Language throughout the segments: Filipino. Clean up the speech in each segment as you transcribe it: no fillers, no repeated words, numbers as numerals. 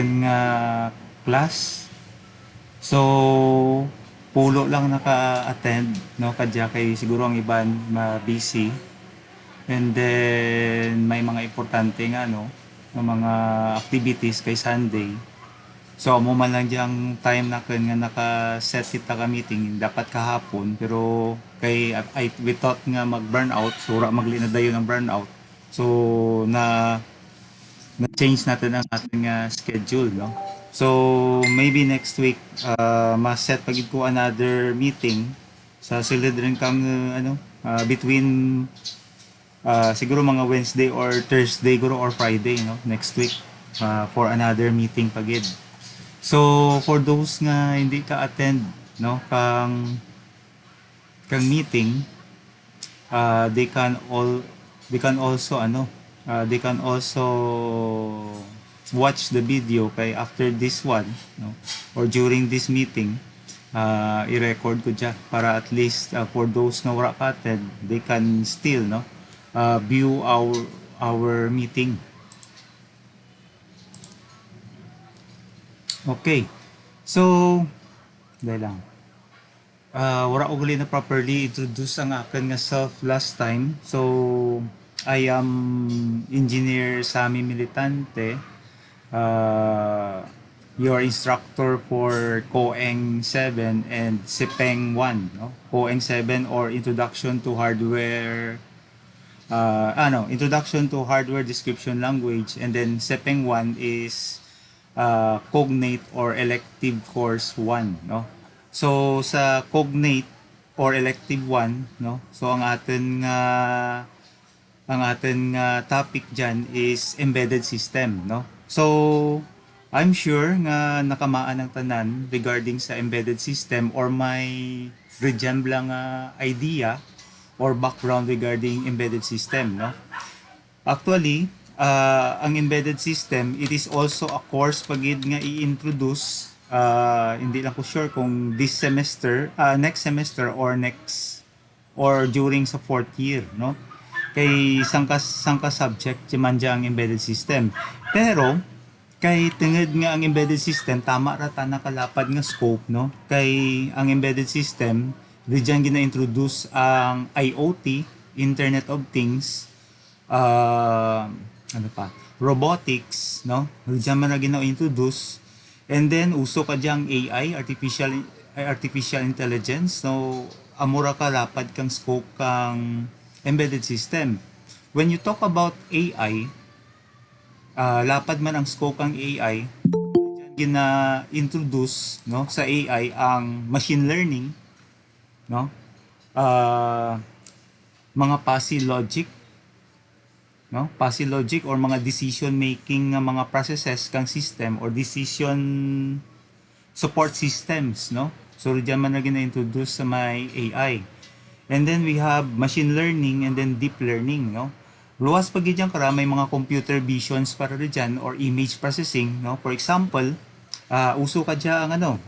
nga class. So, pulo lang naka-attend, no? Kadya kay siguro ang iban ma-busy. And then, may mga importante nga, no? Ng mga activities kay Sunday. So, mo man lang diyang time na kun nga naka-set kita ka meeting, dapat kahapon. Pero, we thought nga mag-burnout. So, magli na dayon ng burnout. So, na-change natin ang ating schedule, no? So, maybe next week, ma-set pagid ko another meeting sa silid rin kang, between siguro mga Wednesday or Thursday, guro or Friday, no? Next week, for another meeting pagid. So, for those nga hindi ka attend, no, kang meeting, they can also they can also watch the video kay after this one, no, or during this meeting, i-record ko dyan para at least for those nga wala ka attend, they can still, no, view our meeting. Okay, so dahil lang wala ko gali na properly introduce ang akin nga self last time. So, I am Engineer Sammy Militante, your instructor for COENG 7 and SIPENG 1. No? COENG 7 or Introduction to Hardware, Introduction to Hardware Description Language, and then SIPENG 1 is Cognate or Elective Course 1. No? So sa Cognate or Elective 1, no? So ang atin topic diyan is embedded system, no? So I'm sure nga nakamaan ng tanan regarding sa embedded system or may resemble nga idea or background regarding embedded system, no? Actually, ang embedded system, it is also a course pagid nga i-introduce. Hindi lang ko sure kung this semester, next semester or during sa fourth year, no? Kay sangka subject man ang embedded system. Pero kay tungod nga ang embedded system tama ra ta nakalapad nga scope, no? Kay ang embedded system diyan gina-introduce ang IoT, Internet of Things, robotics, no? Diyan man na gina-introduce. And then uso ka diyang AI, artificial intelligence. So amura ka lapad kang scope kang embedded system. When you talk about AI, lapad man ang scope kang AI, gina-introduce, no, sa AI ang machine learning, no? Mga fuzzy logic, no? Fuzzy logic or mga decision making nga mga processes kang system or decision support systems, no? So diyan man na gina-introduce sa may AI. And then we have machine learning and then deep learning, no? Luwas pag diyan kara may mga computer visions para diyan or image processing, no? For example, uso ka diyan ang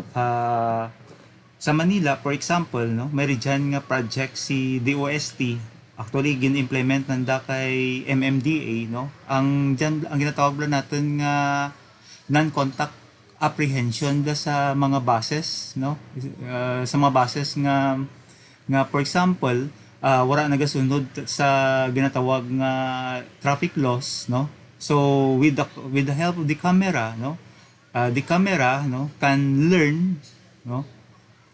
sa Manila, for example, no, may diyan nga project si DOST. Actually gin-implement nanda kay MMDA, no? Ang ginatawag lang natin nga non-contact apprehension da sa mga buses, no? Sa mga buses nga for example, wala nagasunod sa ginatawag nga traffic laws, no? So with the help of the camera, no? The camera, no, can learn, no?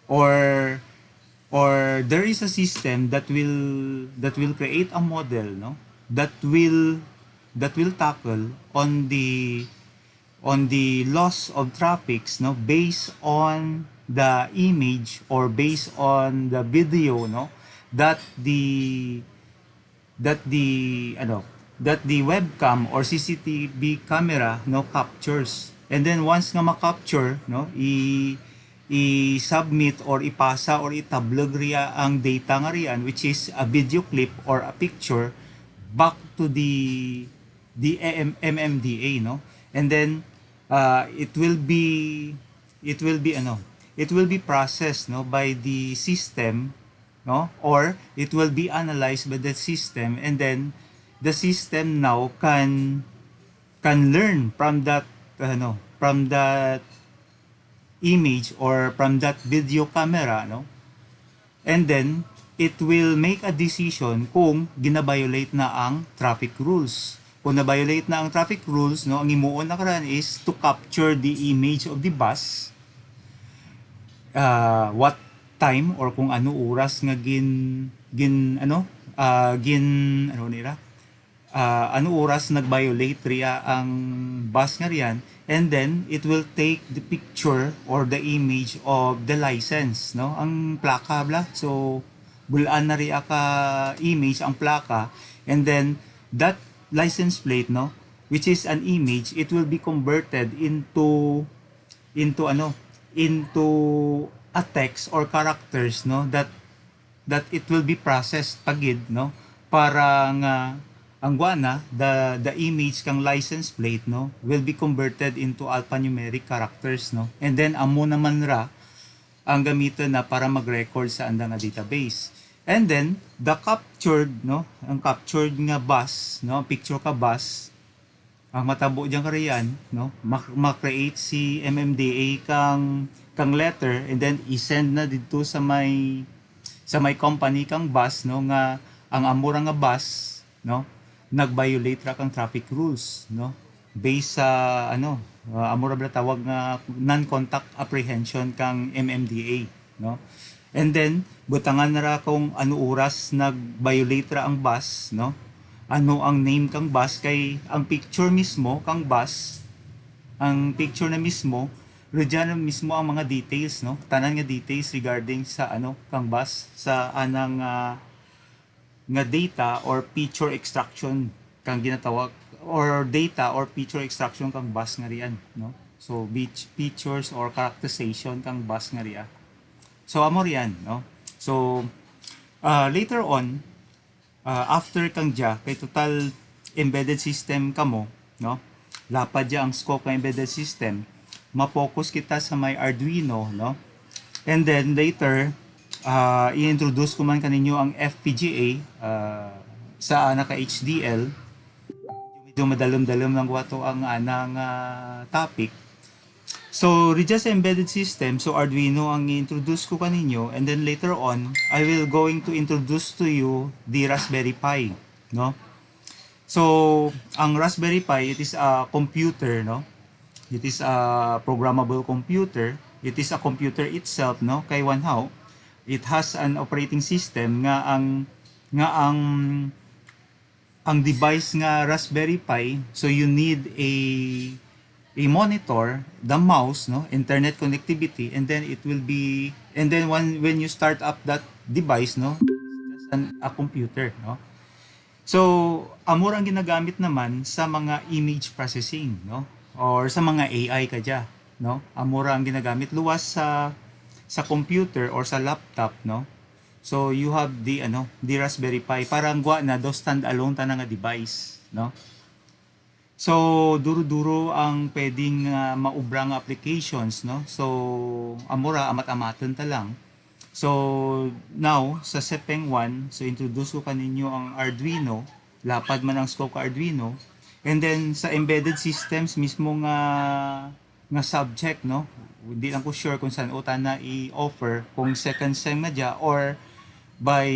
Or there is a system that will create a model, no, that will tackle on the loss of traffics, no, based on the image or based on the video, no, that the webcam or CCTV camera, no, captures. And then once nga ma-capture, no, i-submit or ipasa or itablog riya ang data nga riyan, which is a video clip or a picture back to the MMDA, no? And then it will be processed, no, by the system, no, or it will be analyzed by the system, and then the system now can learn from that from that image or from that video camera, no? And then it will make a decision kung gina-violate na ang traffic rules. Kung na-violate na ang traffic rules, no, ang imuon na karan is to capture the image of the bus, what time or kung ano oras nga ano nila, ano oras nag-violate riya ang bus nga riyan, and then it will take the picture or the image of the license, no, ang plaka bla. So bulaan na riya ka image ang plaka, and then that license plate, no, which is an image, it will be converted into a text or characters, no, that it will be processed pagid, no, para nga ang guana the image kang license plate, no, will be converted into alphanumeric characters, no, and then amo naman ra ang gamiton na para mag-record sa andang nga database. And then the captured, no, ang captured nga bus, no, picture ka bus, ang matabo diyan ka riyan, no, ma-create si MMDA kang letter, and then i-send na dito sa may company kang bus, no, nga ang amura nga bus, no, nag-violate ra kang traffic rules, no, based sa amura bla tawag nga non-contact apprehension kang MMDA, no. And then butangan na ra kung ano oras nag-violate ra ang bus, no, ano ang name kang bus, kay ang picture mismo kang bus, ang picture na mismo Diyan mismo ang mga details, no, tanan nga details regarding sa kang bus, sa anang nga data or picture extraction kang ginatawag, or data or picture extraction kang bus nga riyan, no. So pictures or characterization kang bus nga riya. So amo riyan, no. So later on, after kang dya kay total embedded system kamo, no, lapad dya ang scope ng embedded system, ma-focus kita sa may Arduino, no, and then later i-introduce ko man kaninyo ang FPGA sa naka HDL. Medyo madalom-dalom lang wato ang anang topic. So just embedded system, so Arduino ang i-introduce ko kaninyo, and then later on I will going to introduce to you the Raspberry Pi, no. So ang Raspberry Pi, it is a computer, no. It is a programmable computer. It is a computer itself, no, kay one how it has an operating system nga ang device nga Raspberry Pi, so you need a monitor, the mouse, no, internet connectivity, and then it will be, and then when you start up that device, no, it's just a computer, no. So amor ang ginagamit naman sa mga image processing, no, or sa mga AI kadya, no, amor ang ginagamit luwas sa computer or sa laptop, no. So you have the Raspberry Pi, parang gwa na do stand-alone ta nga device, no. So duro-duro ang pwedeng maubrang applications, no. So amura amat-amaton ta lang. So now sa Sepeng 1, so introduce ko kaninyo ang Arduino, lapad man ang scope ka Arduino, and then sa embedded systems mismo nga subject, no, hindi lang ko sure kung saan uta na i-offer, kung second sem na dya or by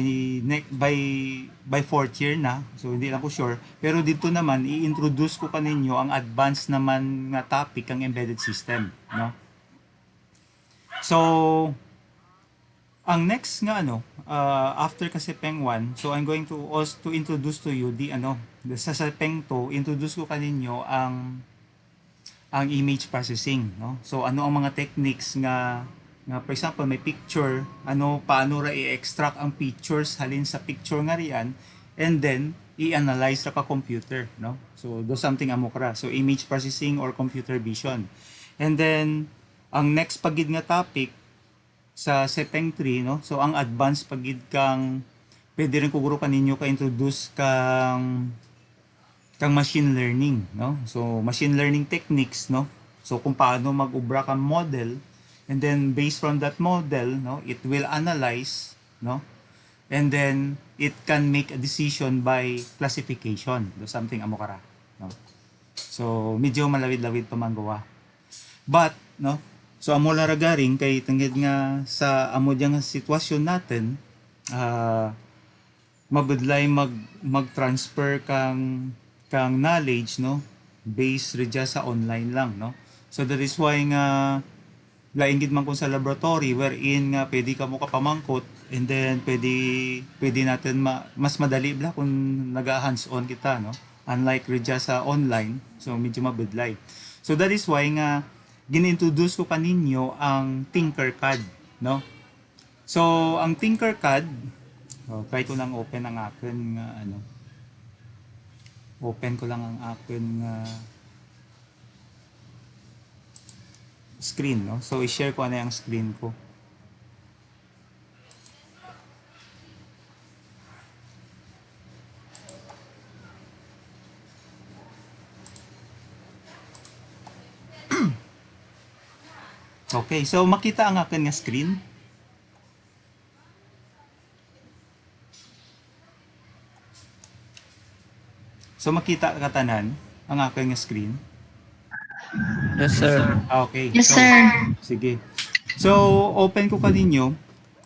fourth year na, so hindi lang ko sure, pero dito naman i-introduce ko kaninyo ang advanced naman nga topic ang embedded system, no. So ang next nga after ka Sepeng 1, so I'm going to also introduce to you sa Sepeng 2, introduce ko kaninyo ang image processing, no. So ano ang mga techniques nga for example may picture, paano ra i-extract ang pictures halin sa picture nga riyan, and then i-analyze ra ka computer, no. So do something amo kara, so image processing or computer vision. And then ang next pagid nga topic sa Sepeng 3, no, so ang advanced pagid kang pwede rin kuguro kaninyo ka introduce kang machine learning, no. So machine learning techniques, no, so kung paano mag-ubra ka model, and then based from that model, no, it will analyze, no, and then it can make a decision by classification, do something amo kara, no. So medyo malawid-lawid pa man gawa. But, no, so amo laragaring kay tungod nga sa amo diyang sitwasyon natin, ah, mabudlay mag-transfer kang knowledge, no, based redya sa online lang, no. So that is why nga lain gid man kun sa laboratory wherein nga pwede ka mo kapamangkot, and then pwede natin mas madali bla kung naga hands-on kita, no, unlike redya sa online, so medyo mabudlay. So that is why nga ginintroduce ko kaninyo ang Tinkercad, no. So ang Tinkercad, try ko lang open ang akin nga open ko lang ang akin screen, no. So i-share ko na yung screen ko. Okay, so makita ang akin nga screen. So makita ka tanan ang akin nga screen. Yes, sir. Okay. Yes, So, sir. sige. So, open ko kaninyo.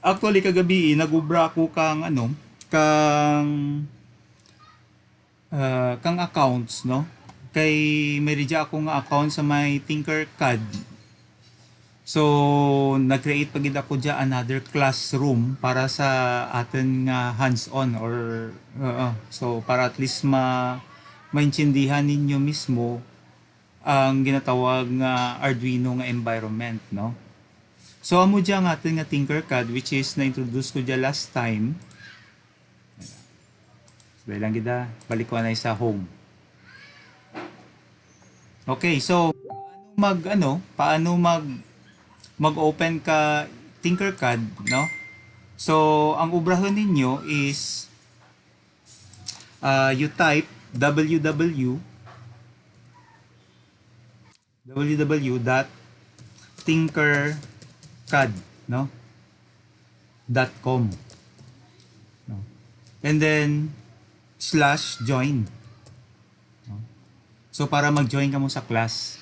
Actually, kagabi, nagubra ko kang accounts, no? Kay may reja akong account sa may Tinkercad. So, nag-create pa gid ako dyan another classroom para sa atin nga hands-on or so para at least maintindihan ninyo mismo ang ginatawag nga Arduino nga environment, no? So amo dyan nga atin nga Tinkercad, which is na-introduce ko dyan last time. So lang gida, balik ko na sa home. Okay, so paano mag-open ka Tinkercad, no? So ang ubrahon ninyo is you type www.tinkercad, no, .com, no? And then /join, no? So para mag-join ka mo sa class,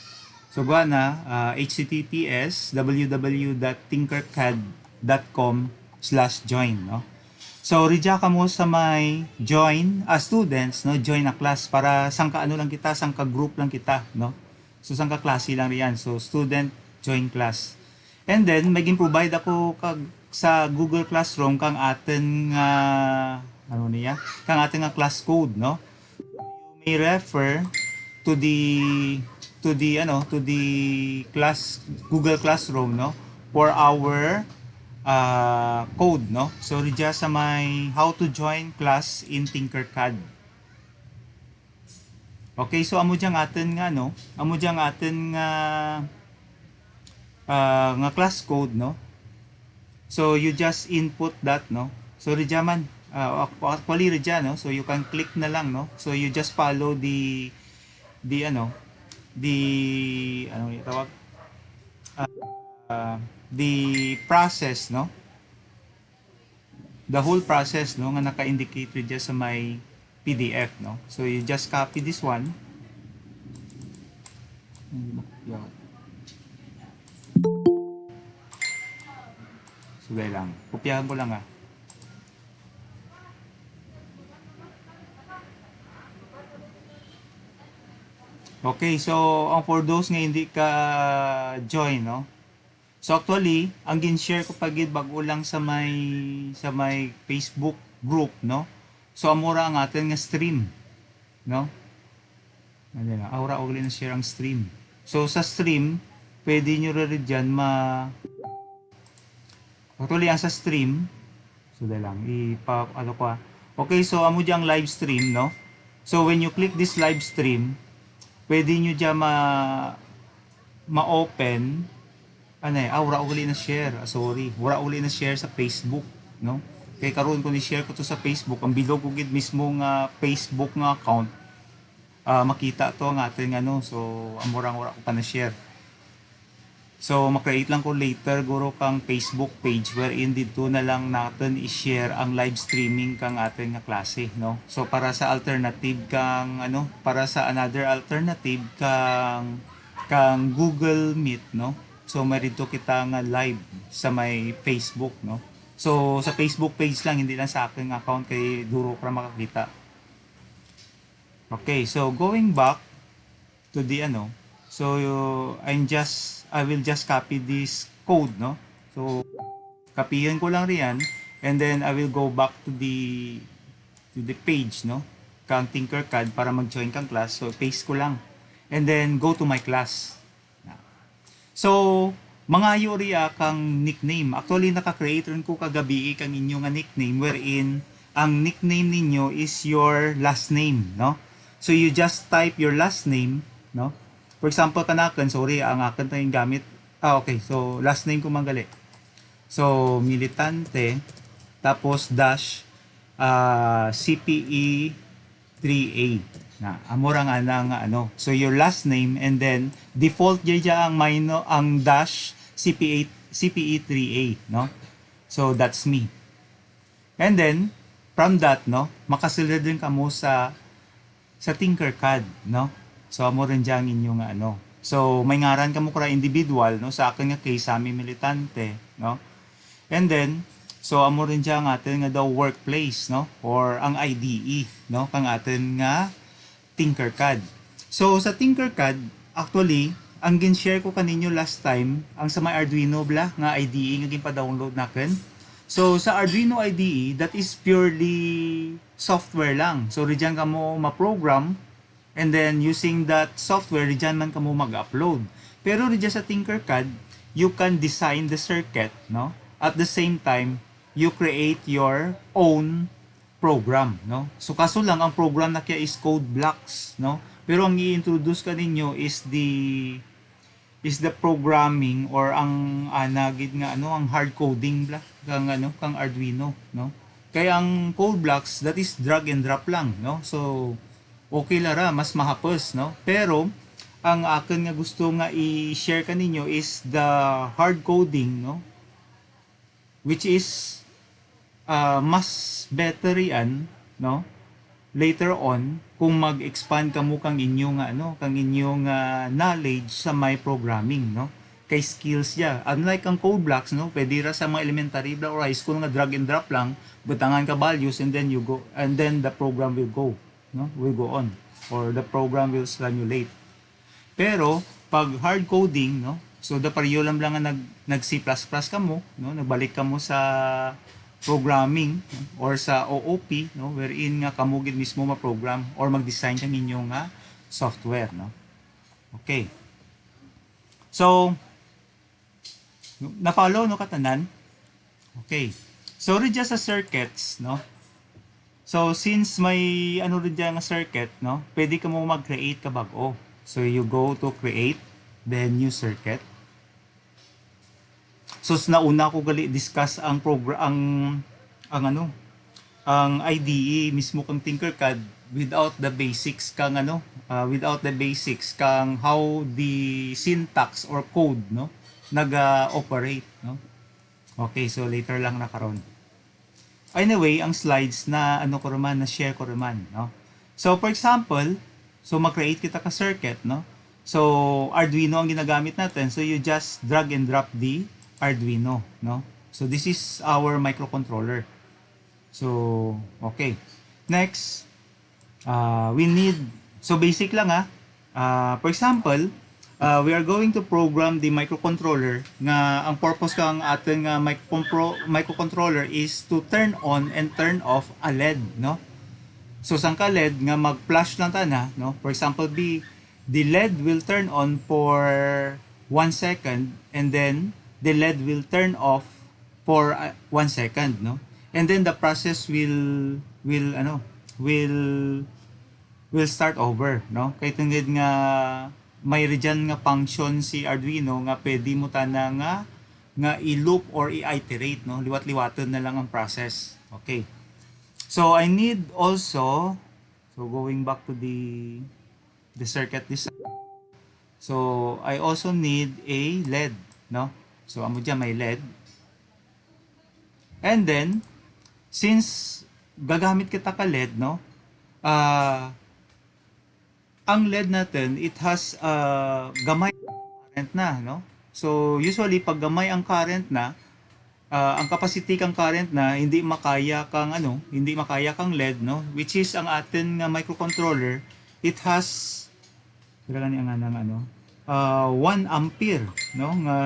so gawa na https www.tinkercad.com/join, no. So reja ka mo sa may join students, no, join a class para sangka lang kita, sangka group lang kita, no. So sangka klase lang riyan, so student join class. And then maging provide ako sa Google Classroom kang atin nga kang atin nga class code, no. You may refer to the class Google Classroom, no, for our code, no. So reja sa may how to join class in Tinkercad. Okay, so amo diyang atin nga nga class code, no. So you just input that, no. So reja man actually reja, no. So you can click na lang, no. So you just follow the tawag the process, no, the whole process, no, nga naka-indicate reja sa may PDF, no. So you just copy this one. So dahil lang, kopyahan ko lang Okay, so for those nga hindi ka join, no. So actually, ang gin-share ko pagid bago lang sa may Facebook group, no. So amura ang atin nga stream, no. Ano na, aura ugli na share ang stream. So sa stream, pwede nyo rin dyan actually ang sa stream, so dahil lang, okay, so amo dyan live stream, no. So when you click this live stream, pwede nyo dyan ma-open, wala uli na share, wala uli na share sa Facebook, no. Kaya karon ko ni-share ko to sa Facebook, ang bilog ko gid mismo nga Facebook nga account, makita to ang ating so amurang wala ko pa na-share. So makreate lang ko later guro kang Facebook page wherein dito na lang natin i-share ang live streaming kang ating nga klase, no. So para sa alternative para sa another alternative kang kang Google Meet, no? So marito kita nga live sa may Facebook, no? So sa Facebook page lang, hindi lang sa aking account kay duro para makakita. Okay, so going back to the ano, so I will just copy this code, no? So kapihin ko lang riyan, and then I will go back to the page, no? Kang Tinkercad para mag-join kang class. So paste ko lang. And then go to my class. So, mga yuriya kang nickname. Actually, naka-create rin ko kagabi kang inyong nickname wherein ang nickname ninyo is your last name, no? So, you just type your last name, no? For example, kanakan, sorry, ang akin tayong gamit. Okay. So, last name ko manggali. So, militante, tapos dash, CPE 3A. Na amora nga na nga ano. So your last name and then default dya ang ang dash CPE 3A, no? So that's me. And then from that, no, makasulod din kamo sa Tinkercad, no? So amo rin dyan inyong ano. So may ngaran kamo kara individual, no? Sa akin nga case Sami Militante, no? And then so amo rin dyan atin nga daw workplace, no? Or ang IDE, no? Kang atin nga Tinkercad. So sa Tinkercad, actually, ang gin-share ko kaninyo last time, ang sa may Arduino bla nga IDE nga gin-pa-download nakin. So sa Arduino IDE, that is purely software lang. So riyan ka mo ma-program and then using that software, riyan man ka mo mag-upload. Pero riyan sa Tinkercad, you can design the circuit, no? At the same time, you create your own program, no? So kaso lang ang program na kaya is code blocks, no? Pero ang i-introduce ka ninyo is the programming or ang anagid nga ano ang hard coding bla kang ano kang Arduino, no? Kaya ang code blocks that is drag and drop lang, no? So okay lara mas mahapos, no? Pero ang akin nga gusto nga i-share kaninyo is the hard coding, no? Which is mas better yan, no? Later on kung mag-expand kamo kang inyong knowledge sa my programming, no? Kay skills ya. Unlike ang code blocks, no? Pwede ra sa mga elementary bla or high school nga drag and drop lang, butangan ka values and then you go and then the program will go, no? Will go on or the program will simulate. Pero pag hard coding, no? So da pareho lang nga nag C++ ka mo, no? Nagbalik ka mo sa programming, no? Or sa OOP, no? Wherein nga kamo gid mismo ma-program or mag-design ka ninyo nga software, no? Okay. So na-follow no katanan? Okay. So rin dyan sa circuits, no? So since may ano rin dyan nga circuit, no? Pwede ka mo mag-create ka bago. So you go to create, then new circuit. So nauna ko gali discuss ang program ang IDE mismo kang Tinkercad without the basics kang how the syntax or code, no, nag-operate, no. Okay, so later lang na karon. Anyway, ang slides na ano ko naman na share ko naman, no. So for example, so mag-create kita ka circuit, no. So Arduino ang ginagamit natin. So you just drag and drop the Arduino, no? So this is our microcontroller. So, okay. Next, we need, so basic lang for example, we are going to program the microcontroller nga ang purpose kang ating microcontroller is to turn on and turn off a LED, no? So sang ka LED nga mag-flash lang ta na, no? For example, the LED will turn on for 1 second and then the LED will turn off for 1 second, no? And then the process will start over, no? Kay tungod nga may region nga function si Arduino nga pwede mo tana nga i-loop or i-iterate, no? Liwat-liwaton na lang ang process. Okay. So I need also, so going back to the circuit design. So I also need a LED, no? So amo dyan may LED. And then since gagamit kita ka LED, no? ang LED natin, it has gamay current na, no? So, usually, pag gamay ang current na, ang capacity kang current na, hindi makaya kang LED, no? Which is ang atin nga microcontroller, it has, kailangan niya nga ng 1 ampere, no? Nga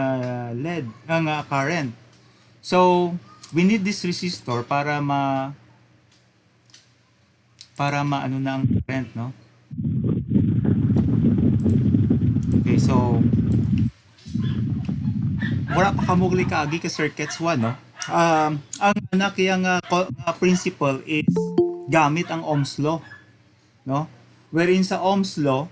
LED, nga current. So, we need this resistor para maano na ang current, no? Okay, so wala pa kamugli kaagi ka circuits 1, no? Ang nakiyang principle is gamit ang Ohm's law, no? Wherein sa Ohm's law,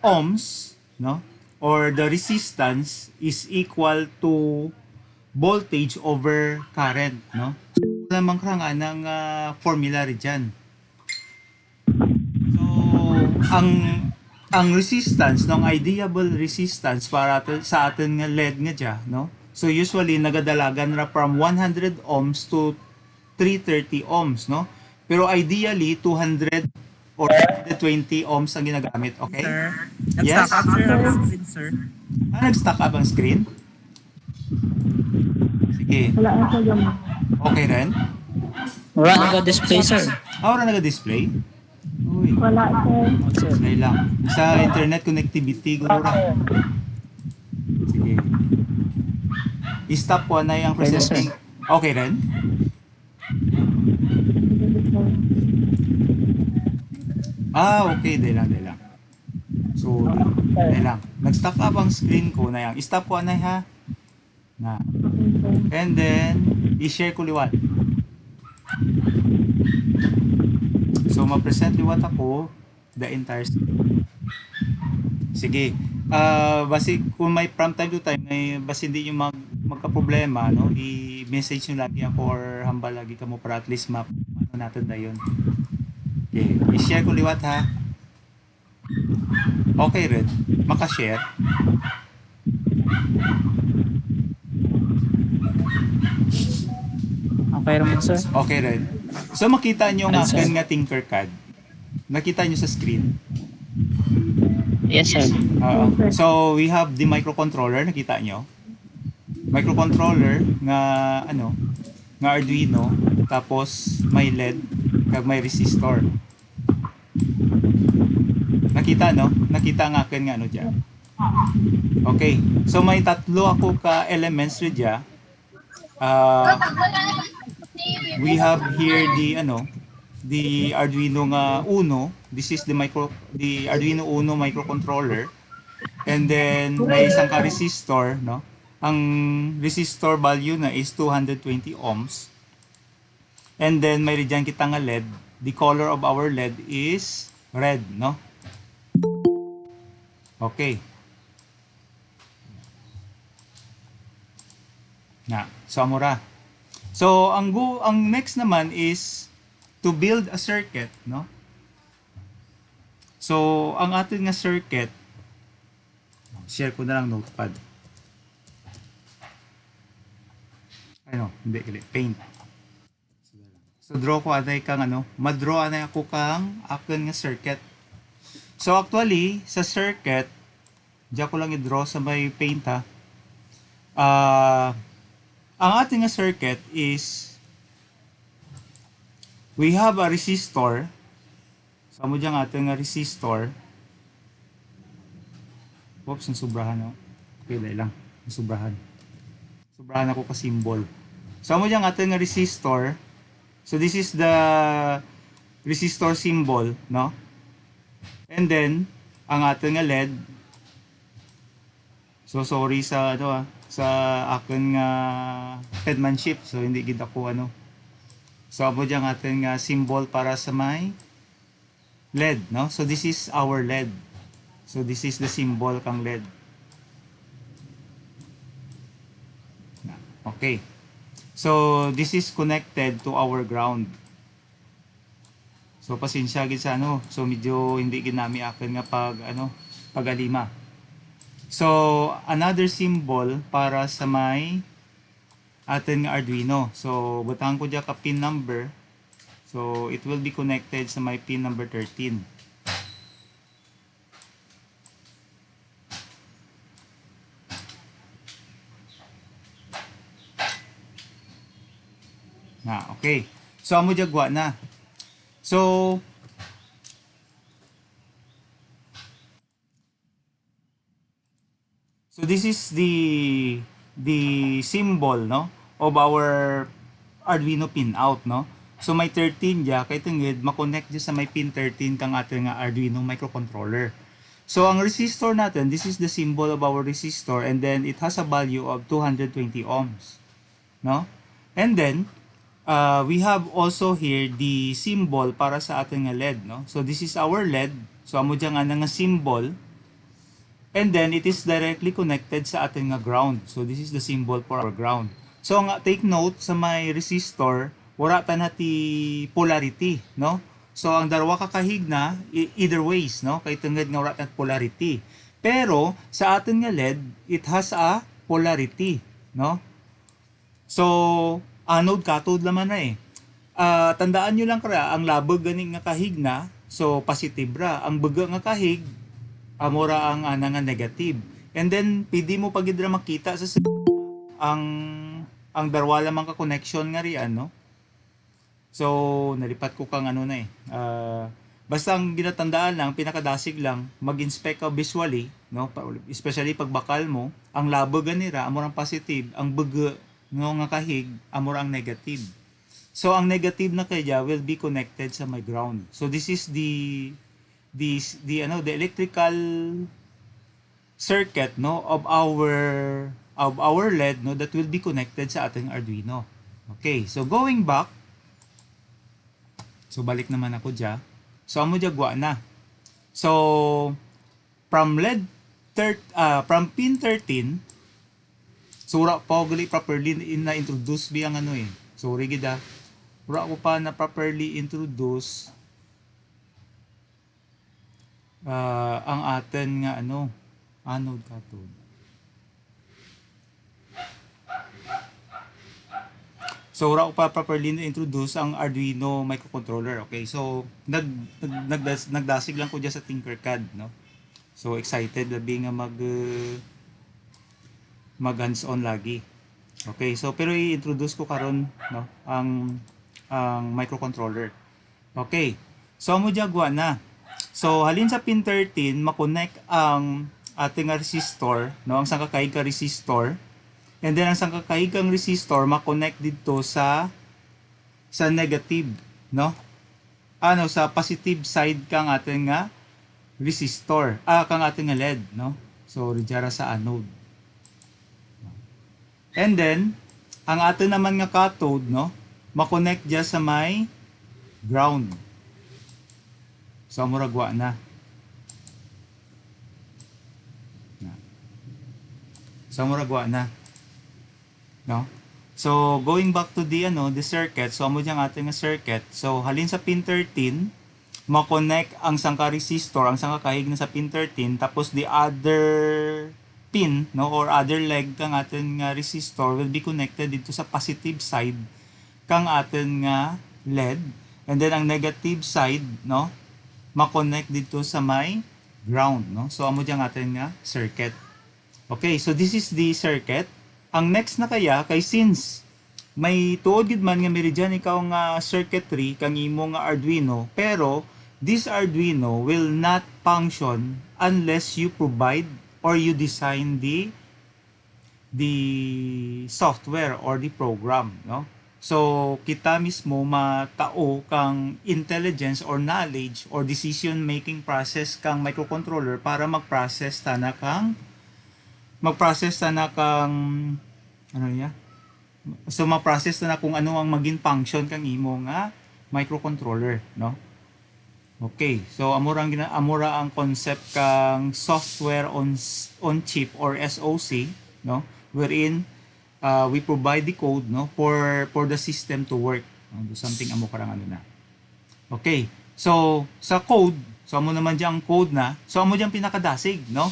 ohms, no? Or the resistance is equal to voltage over current, no? So, lamang ka nga ng formula rin dyan. So, ang resistance, ng ideable resistance sa atin nga LED nga dya, no? So, usually, nagadalagan ra from 100 ohms to 330 ohms, no? Pero ideally, 200 or 120 ohms ang ginagamit, okay? Sir, Yes? nag-stack up sir ang screen, sir. Nag-stack up ang screen? Sige. Wala na siya gamit. Okay rin? Wala naka-display, sir. Wala nag-display? Uy, Wala sir. display lang. Sa internet connectivity, guro ra. Sige. I-stop ko na yung Pwede, presenting. Okay rin? Okay. Dahil lang. So, dahil lang. Nag-stop up ang screen ko na yan. I-stop ko na ha. Na. And then, i-share ko liwat. So, ma-present liwat ako the entire screen. Sige. Basi, kung may from time to time, basi hindi nyo magka-problema, no? I-message nyo lagi ako or hambal lagi ka mo para at least ano natin na yun. Okay. I-share ko liwat ha. Okay rin. Maka-share. Okay naman, sir. Okay rin. So makita nyo nga Yes, sir. akin nga Tinkercad. Nakita nyo sa screen. Yes, sir. So we have the microcontroller, nakita nyo. Microcontroller nga nga Arduino, tapos may LED, kag may resistor. Nakita no? Nakita nga akin nga dyan. Okay. So may tatlo ako ka elements rin dyan. We have here the Arduino nga Uno. This is the Arduino Uno microcontroller. And then may isang ka resistor, no? Ang resistor value na is 220 ohms. And then may diyan kita nga LED. The color of our LED is red, no? Okay. So amura. So ang next naman is to build a circuit, no? So ang atin nga circuit, share ko na lang notepad. Hindi paint. So draw ko anay kang ma-draw anay ako kang akin nga circuit. So actually sa circuit, diyan ko lang i-draw sa may paint ha. Ang ating nga circuit is we have a resistor. So mo diyan ating nga resistor. Oops, nasubrahan no. Okay, dahil lang. Nasubrahan. Sobrahan ako ka symbol. So mo diyan ating nga resistor. So this is the resistor symbol, no? And then ang ating nga LED. So sorry sa sa akin nga penmanship. So hindi gid ako So amo diyan ating nga symbol para sa may LED, no? So this is our LED. So this is the symbol kang LED. Okay. So this is connected to our ground. So pasensya gid sa So medyo hindi gid nami akin nga pagalima. So another symbol para sa may atin nga Arduino. So butang ko diya ka pin number. So it will be connected sa my pin number 13. Okay. So amo jagwa na. So this is the symbol, no, of our Arduino pinout, no. So may 13 ja kay tungod ma-connect sa may pin 13 kang ating nga Arduino microcontroller. So ang resistor natin, this is the symbol of our resistor, and then it has a value of 220 ohms, no. And then we have also here the symbol para sa ating nga LED, no. So this is our LED. So amo diyan nga symbol. And then it is directly connected sa ating nga ground. So this is the symbol for our ground. So nga take note sa may resistor, wala ta na ti polarity, no? So ang dalawa ka kahigna either ways, no? Kay tungod nga wala ta polarity. Pero sa atin nga LED, it has a polarity, no? So anode cathode laman na eh. Tandaan nyo lang kaya ang labog ganing nga kahigna, so positive ra. Ang baga nga kahig amora ang ana nga negative. And then pwede mo pagidra makita sa ang darwa lamang ka connection nga riyan, no. So nalipat ko kang ano na eh. Basta ang ginatandaan lang, pinakadasig lang, mag-inspect ka visually, no, especially pag bakal mo, ang labog ganira amora ang positive, ang baga no nga kahig amora ang negative. So ang negative na kaya will be connected sa my ground. So this is the electrical circuit, no, of our LED, no, that will be connected sa ating Arduino. Okay, so going back, so balik naman ako dyan. So amo jagwa na. So from from pin 13, sura pa gali properly na introduce biyang ano eh. Sorry gida. Wala ko pa na properly introduce ang atin nga ano, anode cathode. So wala ko pa properly na-introduce ang Arduino microcontroller. Okay, so nagdasig lang ko dyan sa Tinkercad, no. So excited labi nga mag hands-on lagi. Okay, so pero i-introduce ko karon, no, ang microcontroller. Okay, so mo jagwa na. So halin sa pin 13, makonect ang ating resistor, no, ang sangkakaig ka resistor. And then ang sangkakaig kang resistor makonect dito sa negative, no? Ano, sa positive side kang ating nga resistor, kang ating nga LED, no? So rijara sa anode. And then ang atin naman nga cathode, no, makonect diya sa may ground. So muragwa na. So muragwa na. No? So going back to the circuit, so amo diyang ating circuit. So halin sa pin 13, ma-connect ang sangka resistor, ang sangka kahig na sa pin 13, tapos the other pin, no, or other leg kang ating resistor will be connected dito sa positive side kang ating LED, and then ang negative side, no, ma-connect dito sa may ground, no. So amo diyang ating circuit. Okay, so this is the circuit. Ang next na kay since may tuod gid man nga meridian ikaw nga circuitry kang imo nga Arduino, pero this Arduino will not function unless you provide or you design the software or the program, no. So kita mismo matao kang intelligence or knowledge or decision making process kang microcontroller para mag-process ta na kang ano niya? So ma-process na kung ano ang maging function kang imo nga microcontroller, no? Okay, so amura ang concept kang software on chip or SoC, no? Wherein we provide the code, no, for the system to work. Something amo karang ano na. Okay. So sa code, so amo naman diyan ang code na. So amo diyan pinakadasig, no?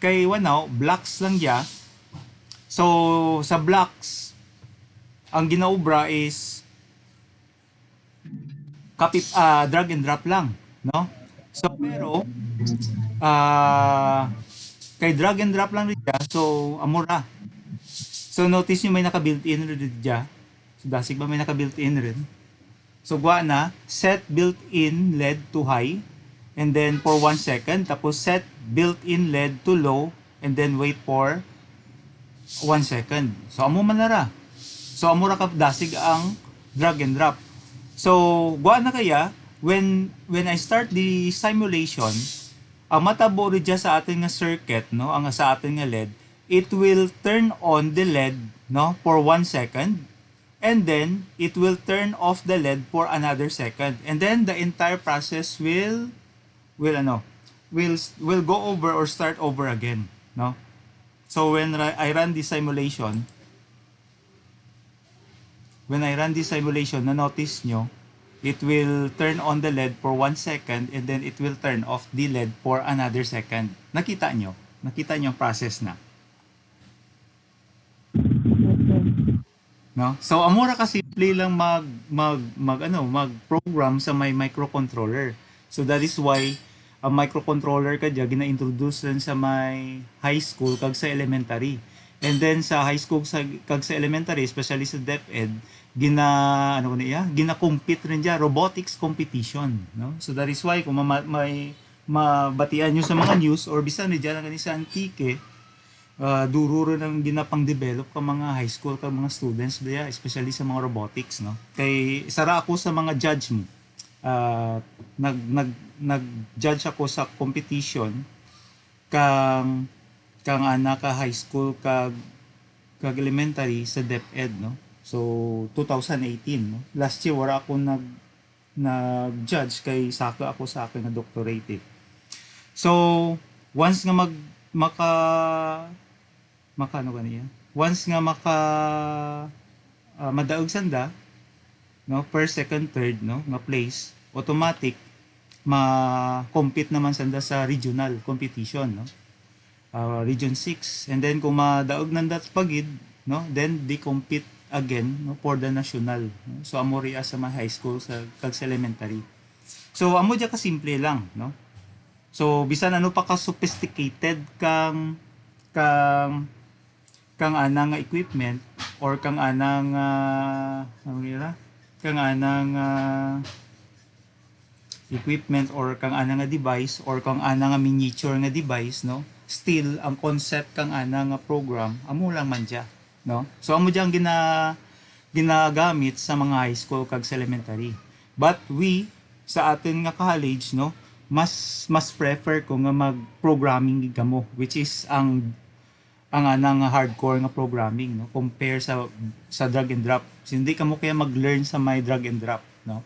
Kay blocks lang diya. So sa blocks ang ginaobra is drag and drop lang, no? So pero kay drag and drop lang rin siya, so amura. So notice nyo may naka-built-in rin dyan. So dasig ba may naka-built-in rin? So gwa na, set built-in LED to high, and then for 1 second, tapos set built-in LED to low, and then wait for 1 second. So amo manara. So amo ra ka dasig ang drag and drop. So gwa na kaya when I start the simulation, ang matabo rin dyan sa ating nga circuit, no, ang sa ating nga LED, it will turn on the LED, no, for 1 second, and then it will turn off the LED for another second, and then the entire process will go over or start over again, no. So when I run the simulation, na notice nyo, it will turn on the LED for 1 second, and then it will turn off the LED for another second. Nakita nyo ang process na. No? So amora ka simple lang mag-program sa may microcontroller. So that is why ang microcontroller ka diya gina-introduce lang sa may high school kag sa elementary. And then sa high school kag sa elementary, especially sa DepEd, gina-compete rin diya robotics competition, no? So that is why kung may mabatian nyo sa mga news or bisan ni diyan nga sa Antique, duro rin ang ginapang-develop ka mga high school ka mga students diya, especially sa mga robotics, no? Kay sara ako sa mga judge mo. Nag-judge ako sa competition kang anak ka high school kag elementary sa DepEd, no? So 2018, no? Last year wala ako nag-judge kay saka ako sa akin na doctorate. So once nga madaog sanda, no, first, second, third, no, nga place, automatic ma-compete naman sanda sa regional competition, no, region 6, and then kung madaog nanda pagid, no, then they compete again, no, for the national, no? So amo ria sa mga high school sa kag sa elementary. So amo diya ka simple lang, no. So bisan ano pa ka sophisticated kang anang equipment or kang anang equipment or kang anang device or kang anang miniature nga device, no, still ang concept kang anang program amo lang man diya, no. So amo diyan ginagamit sa mga high school kag sa elementary, but we sa atin nga college, no, mas prefer ko nga mag-programming gamo, which is ang anang hardcore nga programming, no, compare sa drag and drop. So, hindi ka mo kaya mag-learn sa my drag and drop, no.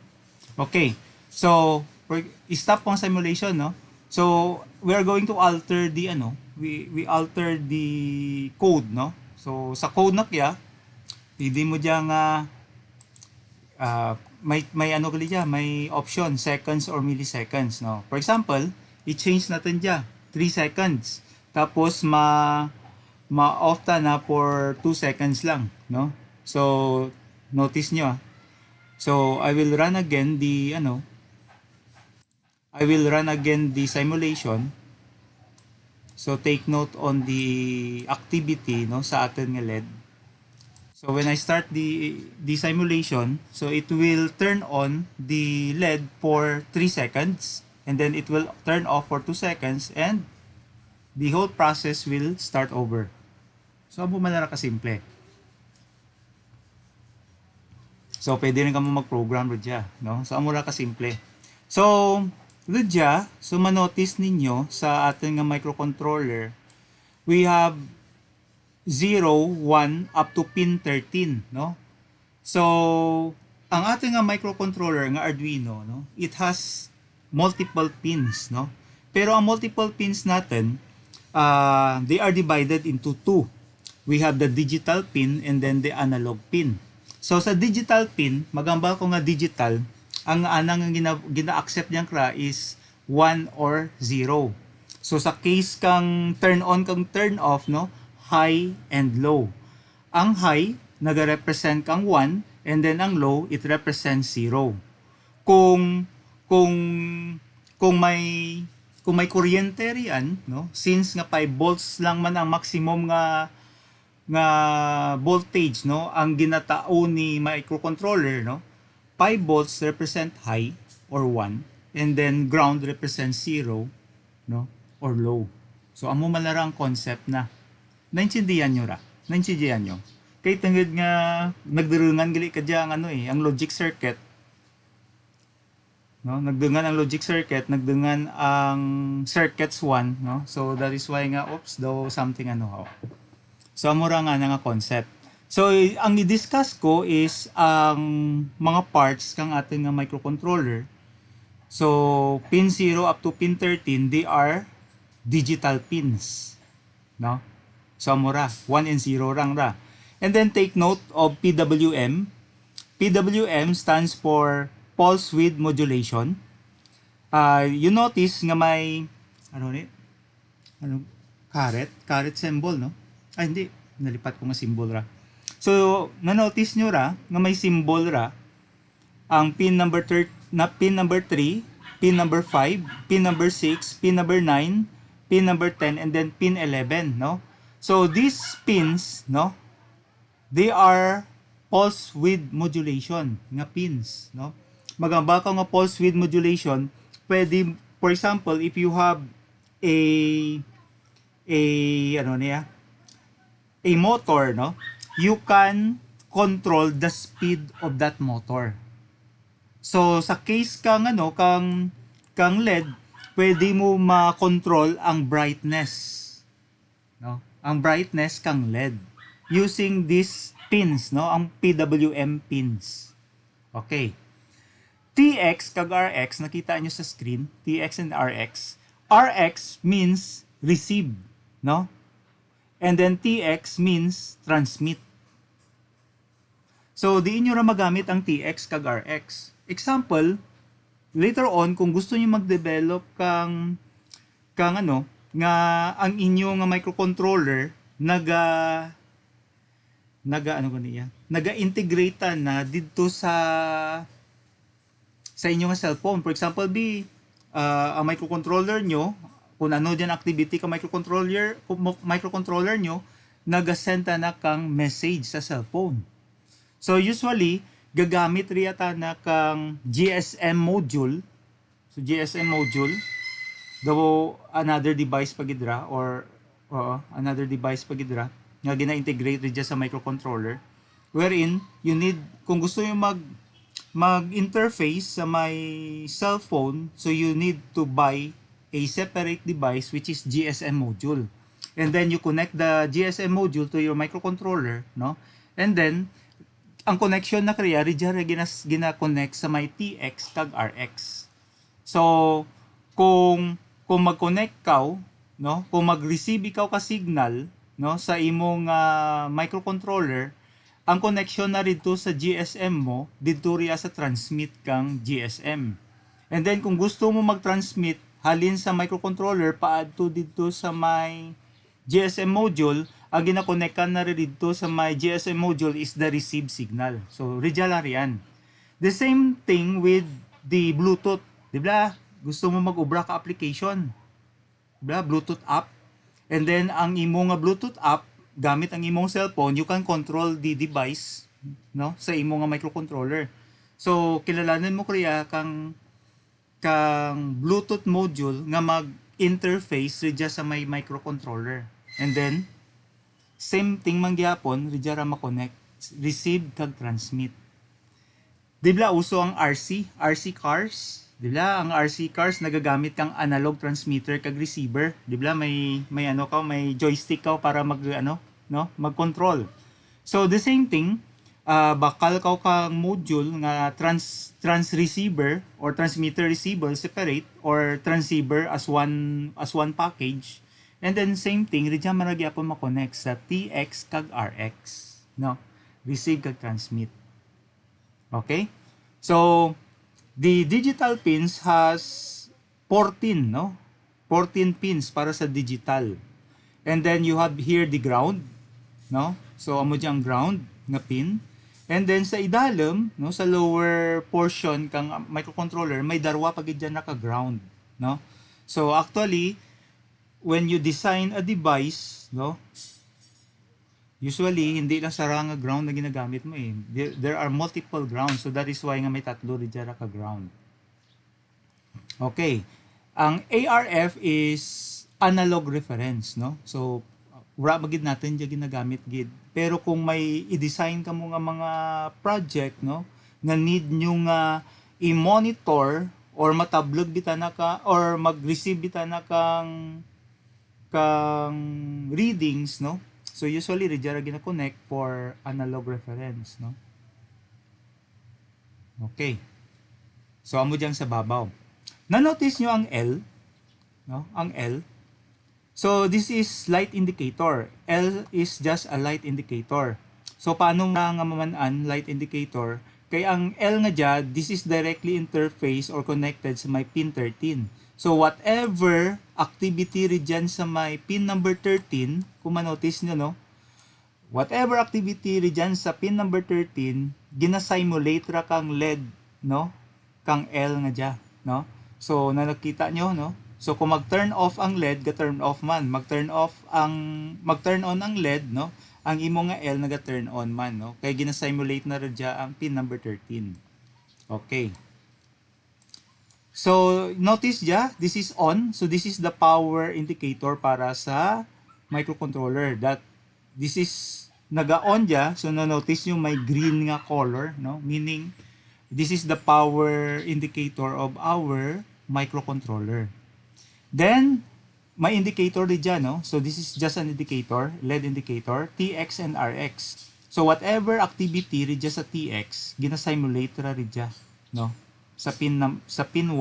Okay, so stop ang simulation, no. So we are going to alter the we alter the code, no. So sa code na kaya hindi mo diyan may option seconds or milliseconds, no. For example, i-change natin diyan 3 seconds, tapos ma-off ta na for 2 seconds lang, no. So notice nyo, so I will run again the simulation. So take note on the activity, no, sa atin nga LED. So when I start the simulation, so it will turn on the LED for 3 seconds, and then it will turn off for 2 seconds, and the whole process will start over. So amo man ra ka simple. So pwede rin ka mo mag-program rodya, no? So amo ra ka simple. So rodya, so manotice ninyo sa ating nga microcontroller, we have 0, 1 up to pin 13, no? So ang ating nga microcontroller nga Arduino, no, it has multiple pins, no? Pero ang multiple pins natin, they are divided into two. We have the digital pin and then the analog pin. So sa digital pin, magamba ko nga digital, ang anang gina-accept niyang kra is 1 or 0. So sa case kang turn on kang turn off, no, high and low. Ang high nag-represent kang 1, and then ang low it represents 0. kung kung kung may kuryente riyan, no, since nga 5 volts lang man ang maximum nga voltage, no, ang ginatao ni microcontroller, no, 5 volts represent high or 1, and then ground represents 0, no, or low. So amo malara ang concept na naintindihan nyo ra, naintindihan nyo. Kay tungod nga nagdirungan gali kadya ang ang logic circuit, no, nagdungan ang logic circuit, nagdungan ang circuits 1, no, so that is why nga oops daw something so amo ra nga nga concept. So ang i-discuss ko is ang mga parts kang ating nga microcontroller. So pin 0 up to pin 13, they are digital pins, no, so amo ra 1 and 0 rang ra. And then take note of PWM. PWM stands for pulse width modulation. You notice nga may caret symbol, no? Ay hindi, nalipat ko nga symbol ra. So na-notice nyo ra nga may symbol ra ang pin number 3, pin number 5, pin number 6, pin number 9, pin number 10, and then pin 11, no? So these pins, no, they are pulse width modulation nga pins, no? Magamba ka nga pulse width modulation, pwede, for example, if you have a motor, no, you can control the speed of that motor. So sa case kang LED, pwede mo ma-control ang brightness, no, ang brightness kang LED using these pins, no, ang PWM pins. Okay. TX kag RX, nakita nyo sa screen, TX and RX. RX means receive, no? And then TX means transmit. So, di inyo ra magamit ang TX kag RX. Example, later on, kung gusto niyo mag-develop kang nga ang inyo nga microcontroller naga-integrate na dito sa inyo nga cellphone. For example, ang microcontroller nyo, kung ano dyan activity ka microcontroller nyo, naga-send na kang message sa cellphone. So usually, gagamit riyata na kang GSM module. So GSM module, daw another device pagidra nga gina-integrate rin sa microcontroller, wherein you need, kung gusto nyo mag-interface sa my cellphone, so you need to buy a separate device which is GSM module, and then you connect the GSM module to your microcontroller, no, and then ang connection na kriya gina-connect sa my TX kag RX. So kung mag-connect ka, no, kung mag-receive ikaw ka signal, no, sa imong microcontroller, ang connection na rito sa GSM mo dito riya sa transmit kang GSM. And then kung gusto mo mag-transmit halin sa microcontroller paadto dito sa my GSM module, ang gina-connectan na rin dito sa my GSM module is the receive signal. So regional riyan. The same thing with the Bluetooth, di ba? Gusto mo mag-ubra ka application, di ba? Bluetooth app. And then ang imong Bluetooth app, gamit ang imong cellphone, you can control the device, no, sa imong microcontroller. So kilalanin mo kriya kang Bluetooth module nga mag-interface ridya sa may microcontroller. And then same thing man gyapon ridya ra ma-connect, receive kag transmit. Dibla uso ang RC cars. Dibla ang RC cars nagagamit kang analog transmitter kag receiver. Dibla may joystick ka para mag-control. So the same thing, bakal kang module nga transceiver or transmitter receiver separate, or transceiver as one package. And then same thing, ridya man ra gyapon ma-connect sa TX kag RX, no, receive kag transmit. Okay? So the digital pins has 14, no? 14 pins para sa digital. And then you have here the ground, no? So amo diyang ground nga pin. And then sa idalom, no, sa lower portion kang microcontroller, may darwa pag dyan naka-ground, no? So actually, when you design a device, no, usually hindi lang sa nga ground na ginagamit mo eh. There are multiple grounds, so that is why nga may tatlo rin dyan naka-ground. Okay. Ang ARF is analog reference, no? So wala magid natin dyan ginagamit gid. Pero kung may i-design ka mo nga mga project, no, nga need nyo nga i-monitor or matablog bitana ka or mag-receive bitana kang readings, no? So usually rejara gina-connect for analog reference, no? Okay. So amo diyan sa babaw. Na-notice nyo ang L, no? Ang L. So this is light indicator. L is just a light indicator. So paano nga mamanan light indicator? Kay ang L nga dyan, this is directly interface or connected sa may pin 13. So whatever activity rin dyan sa may pin number 13, kung manotice nyo, no? Whatever activity rin dyan sa pin number 13, gina-simulate ra kang LED, no? Kang L nga dyan, no? So nakita nyo, no? So kung mag-turn off ang LED, ga-turn off man. Mag-turn on ang LED, no? Ang imo nga L naga-turn on man, no? Kaya gina-simulate na radya ang pin number 13. Okay. So notice ja, this is on. So this is the power indicator para sa microcontroller. That this is naga-on ja. So notice yung may green nga color, no? Meaning this is the power indicator of our microcontroller. Then, may indicator din dyan, no? So, this is just an indicator, LED indicator, TX and RX. So, whatever activity rin dyan sa TX, gina-simulate ra rin dyan, no? Sa pin 1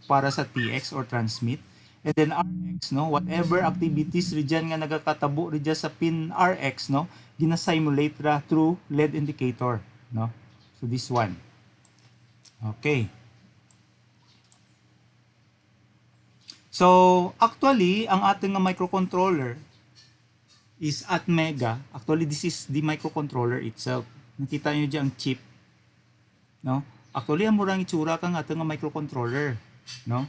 para sa TX or transmit. And then, RX, no? Whatever activities rin dyan nga nagakatabo rin dyan sa pin RX, no? Gina-simulate ra through LED indicator, no? So, this one. Okay. So, actually, ang ating microcontroller is at Mega. Actually, this is the microcontroller itself. Nakita nyo dyan ang chip. No? Actually, ang murang itsura kang ating microcontroller. No?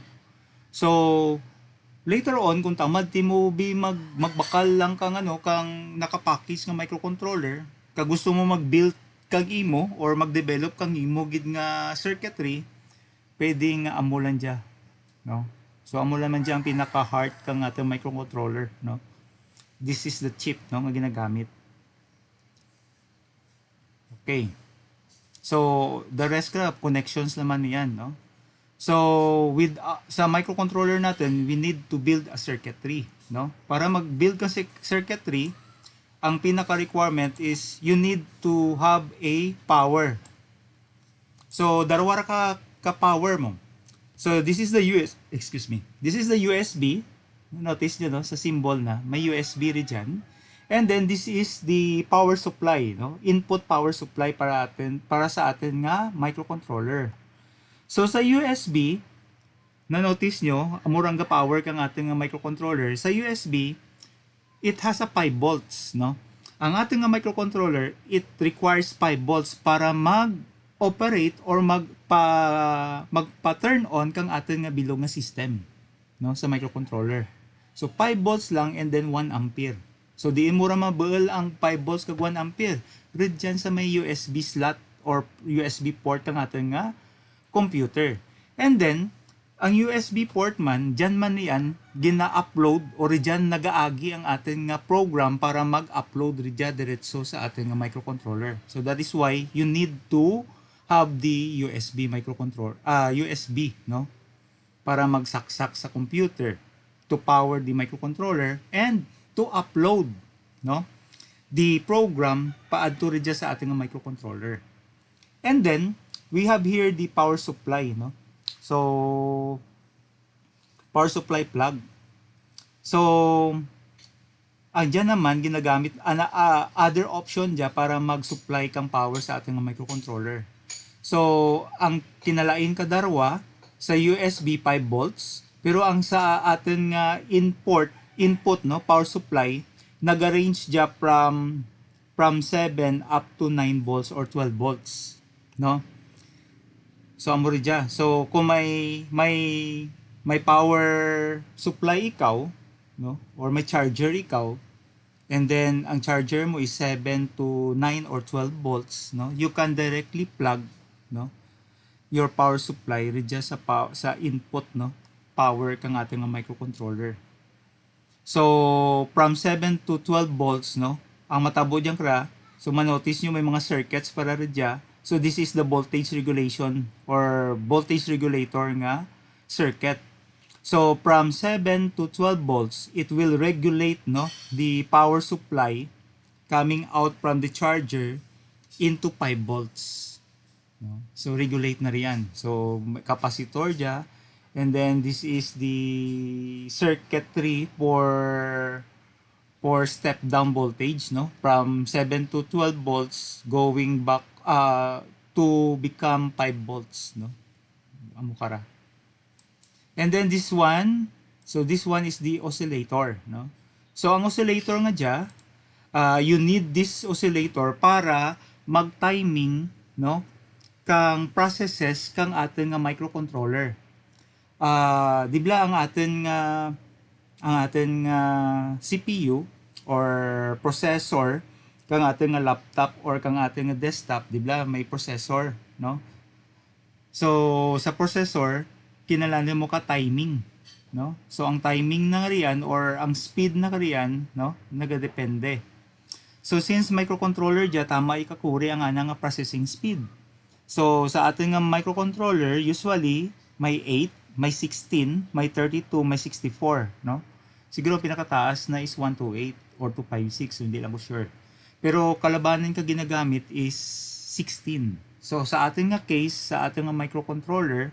So, later on, kung tamad ti mo magbakal lang kang nakapackage ng microcontroller, kag gusto mo mag-build kag imo or mag-develop kang imo gid nga circuitry, pwedeng amo lang dyan. No? So amo naman diyan ang pinaka-heart kang ating microcontroller, no? This is the chip, no, nga ginagamit. Okay. So the rest ka connections naman niyan, no? So with sa microcontroller natin, we need to build a circuitry, no? Para mag-build ka circuitry, ang pinaka-requirement is you need to have a power. So darwa ka power mo. So this is the This is the USB. Notice nyo, no, sa symbol na may USB rin dyan. And then this is the power supply, no? Input power supply para sa atin nga microcontroller. So sa USB, na notice nyo, amurang ga power kang ating nga microcontroller. Sa USB, it has a 5 volts, no? Ang ating nga microcontroller, it requires 5 volts para mag-operate or magpa-turn on kang ating nga bilog nga system, no, sa microcontroller. So 5 volts lang and then 1 ampere. So di mo ra mabuel ang 5 volts kag 1 ampere. Red dyan sa may USB slot or USB port kang ating nga computer. And then ang USB port man, dyan man niyan gina-upload or dyan nagaagi ang ating nga program para mag-upload rin diretso sa ating nga microcontroller. So that is why you need to have the USB microcontroller, USB, no? Para magsaksak sa computer to power the microcontroller and to upload, no, the program paadto rin sa ating microcontroller. And then we have here the power supply, no? So power supply plug. So andyan naman ginagamit other option dyan para mag-supply kang power sa ating microcontroller. So ang kinalain kadarwa sa USB 5 volts, pero ang sa atin nga input, no, power supply, nag-range dyan from from 7 up to 9 volts or 12 volts, no? So amo rin dya. So kung may power supply ikaw, no, or may charger ikaw, and then ang charger mo is 7 to 9 or 12 volts, no, you can directly plug, no, your power supply rin dya sa input, no, power kang ating microcontroller. So from 7 to 12 volts, no, ang matabo dyan kra, so manotice nyo may mga circuits para rin dya. So this is the voltage regulation or voltage regulator nga circuit. So from 7 to 12 volts, it will regulate, no, the power supply coming out from the charger into 5 volts. No? So regulate na riyan. So may capacitor dya, and then this is the circuitry for step down voltage, no, from 7 to 12 volts going back to become 5 volts, no, amukara. And then this one, so this one is the oscillator, no. So ang oscillator nga dya, you need this oscillator para mag-timing, no, kang processes kang atin nga microcontroller. Di ba ang atin nga CPU or processor kang atin nga laptop or kang atin nga desktop, di ba may processor, no? So sa processor kinahanglan mo ka timing, no? So ang timing na riyan or ang speed na riyan, no, nagadepende. So since microcontroller dya tama ikakuri ang ana nga processing speed. So sa atin nga microcontroller usually may 8, may 16, may 32, may 64, no? Siguro pinakataas na is 128 or 256, so hindi lang ko sure. Pero kalabanan ka ginagamit is 16. So sa atin nga case, sa ating nga microcontroller,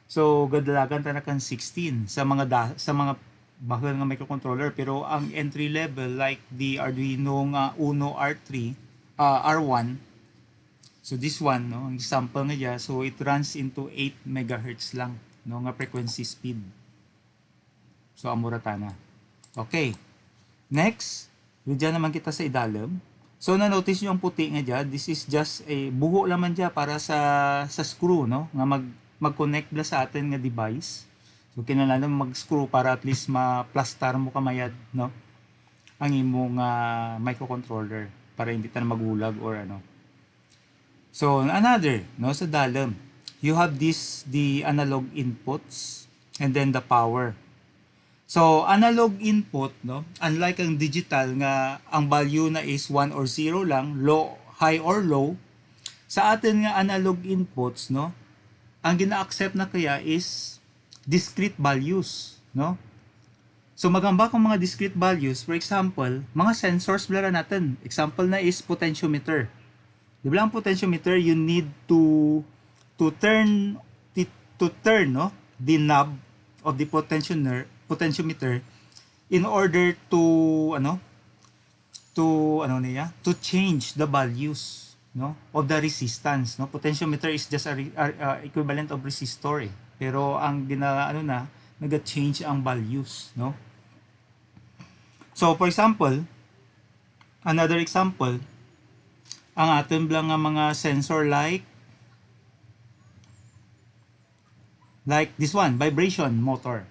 so gadalagan ta na kan 16 sa mga bahal nga microcontroller, pero ang entry level like the Arduino nga Uno R3, R1. So this one, no, ang example nga dya, so it runs into 8 megahertz lang, no, nga frequency speed. So amurata na. Okay. Next, diyan naman kita sa idalam. So na-notice niyo ang puti nga dyan, this is just a buho naman dyan para sa screw, no, nga mag-connect bla sa atin nga device. So kinahanglan mag-screw para at least ma-plastar mo kamayad, no, ang imong microcontroller para hindi ta na magulag or ano. So another, no, sa dalam, you have the analog inputs and then the power. So analog input, no, unlike ang digital nga ang value na is 1 or 0 lang, low, high or low, sa atin nga analog inputs, no, ang gina-accept na kaya is discrete values, no. So magamba kung mga discrete values, for example, mga sensors blara natin. Example na is potentiometer. Di ba ang potentiometer, you need to turn no, the knob of the potentiometer in order to change the values, no, of the resistance, no. Potentiometer is just a equivalent of resistor, pero ang nag-change ang values, no. So for example, another example, ang atin lang nga mga sensor like this one, vibration motor.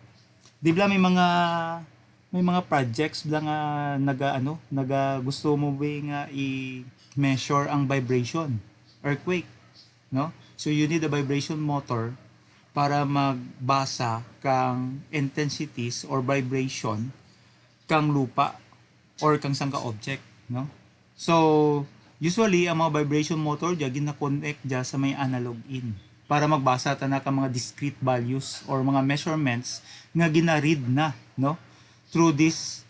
Di ba may mga projects bla nga naga gusto mo ba nga i-measure ang vibration, earthquake, no? So you need a vibration motor para magbasa kang intensities or vibration kang lupa or kang sangka object, no? So usually ang mga vibration motor dya gina-connect dya sa may analog in para magbasa ta na ka mga discrete values or mga measurements nga gina-read na, no, through this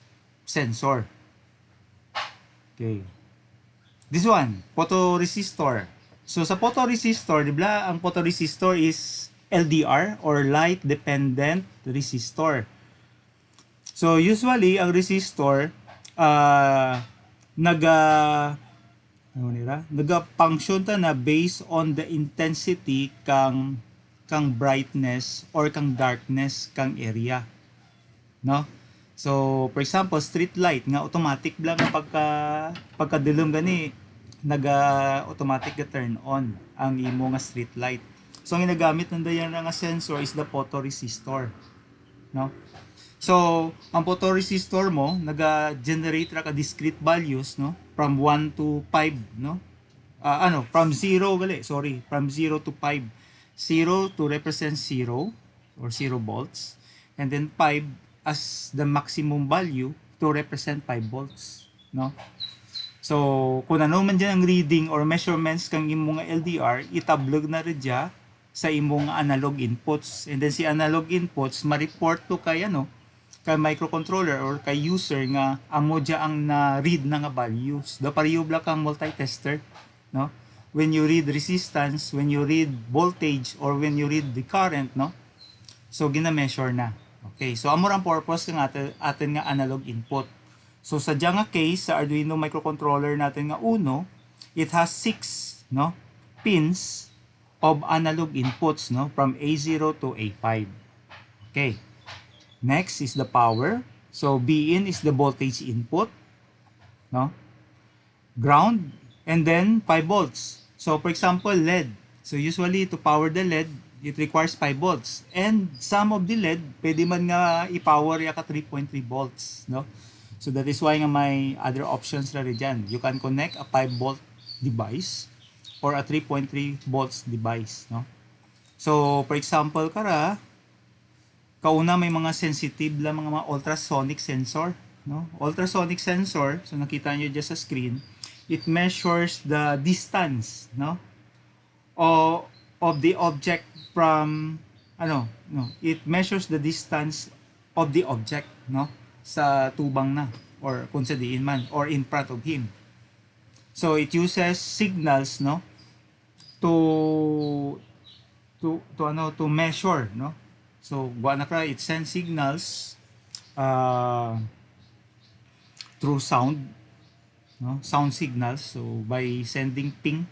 sensor. Okay. This one, photoresistor. So sa photoresistor, di ba ang photoresistor is LDR or light dependent resistor. So usually ang resistor naga-function ta na based on the intensity kang brightness or kang darkness kang area, no. So, for example, street light nga automatic lang nga pagka dilum gani automatic ga turn on ang imo nga street light. So, ang ginagamit ng dayan nga sensor is the photoresistor, no? So, ang photoresistor mo naga-generate ra ka discrete values, no? From 1 to 5, no? From 0 from 0 to 5. 0 to represent 0 or 0 volts, and then 5 as the maximum value to represent 5 volts, no? So, kung ano man dyan ang reading or measurements kang imong LDR, itablog na rin dyan sa imong analog inputs. And then si analog inputs, ma-report to kay kay microcontroller or kay user nga amo dyan ang na-read na nga values. Do pareho bla kang multitester, no? When you read resistance, when you read voltage, or when you read the current, no? So, gina-measure na. Okay, so amo ang purpose ng atin nga analog input. So sa dyan nga case, sa Arduino microcontroller natin nga uno, it has 6, no, pins of analog inputs, no, from A0 to A5. Okay, next is the power. So Bin is the voltage input, no, ground, and then 5 volts. So for example, LED. So usually to power the LED, it requires 5 volts. And some of the LED, pwede man nga i-power ya ka 3.3 volts, no? So that is why nga may other options na rin dyan. You can connect a 5 volt device or a 3.3 volts device, no? So for example kauna may mga sensitive lang mga ultrasonic sensor, no? Ultrasonic sensor, so nakita nyo dyan sa screen, it measures the distance, no, of the object from it measures the distance of the object, no, sa tubang na or kung sa diin man or in front of him. So it uses signals, no, to measure, no. So it sends signals through sound, no, sound signals. So by sending ping,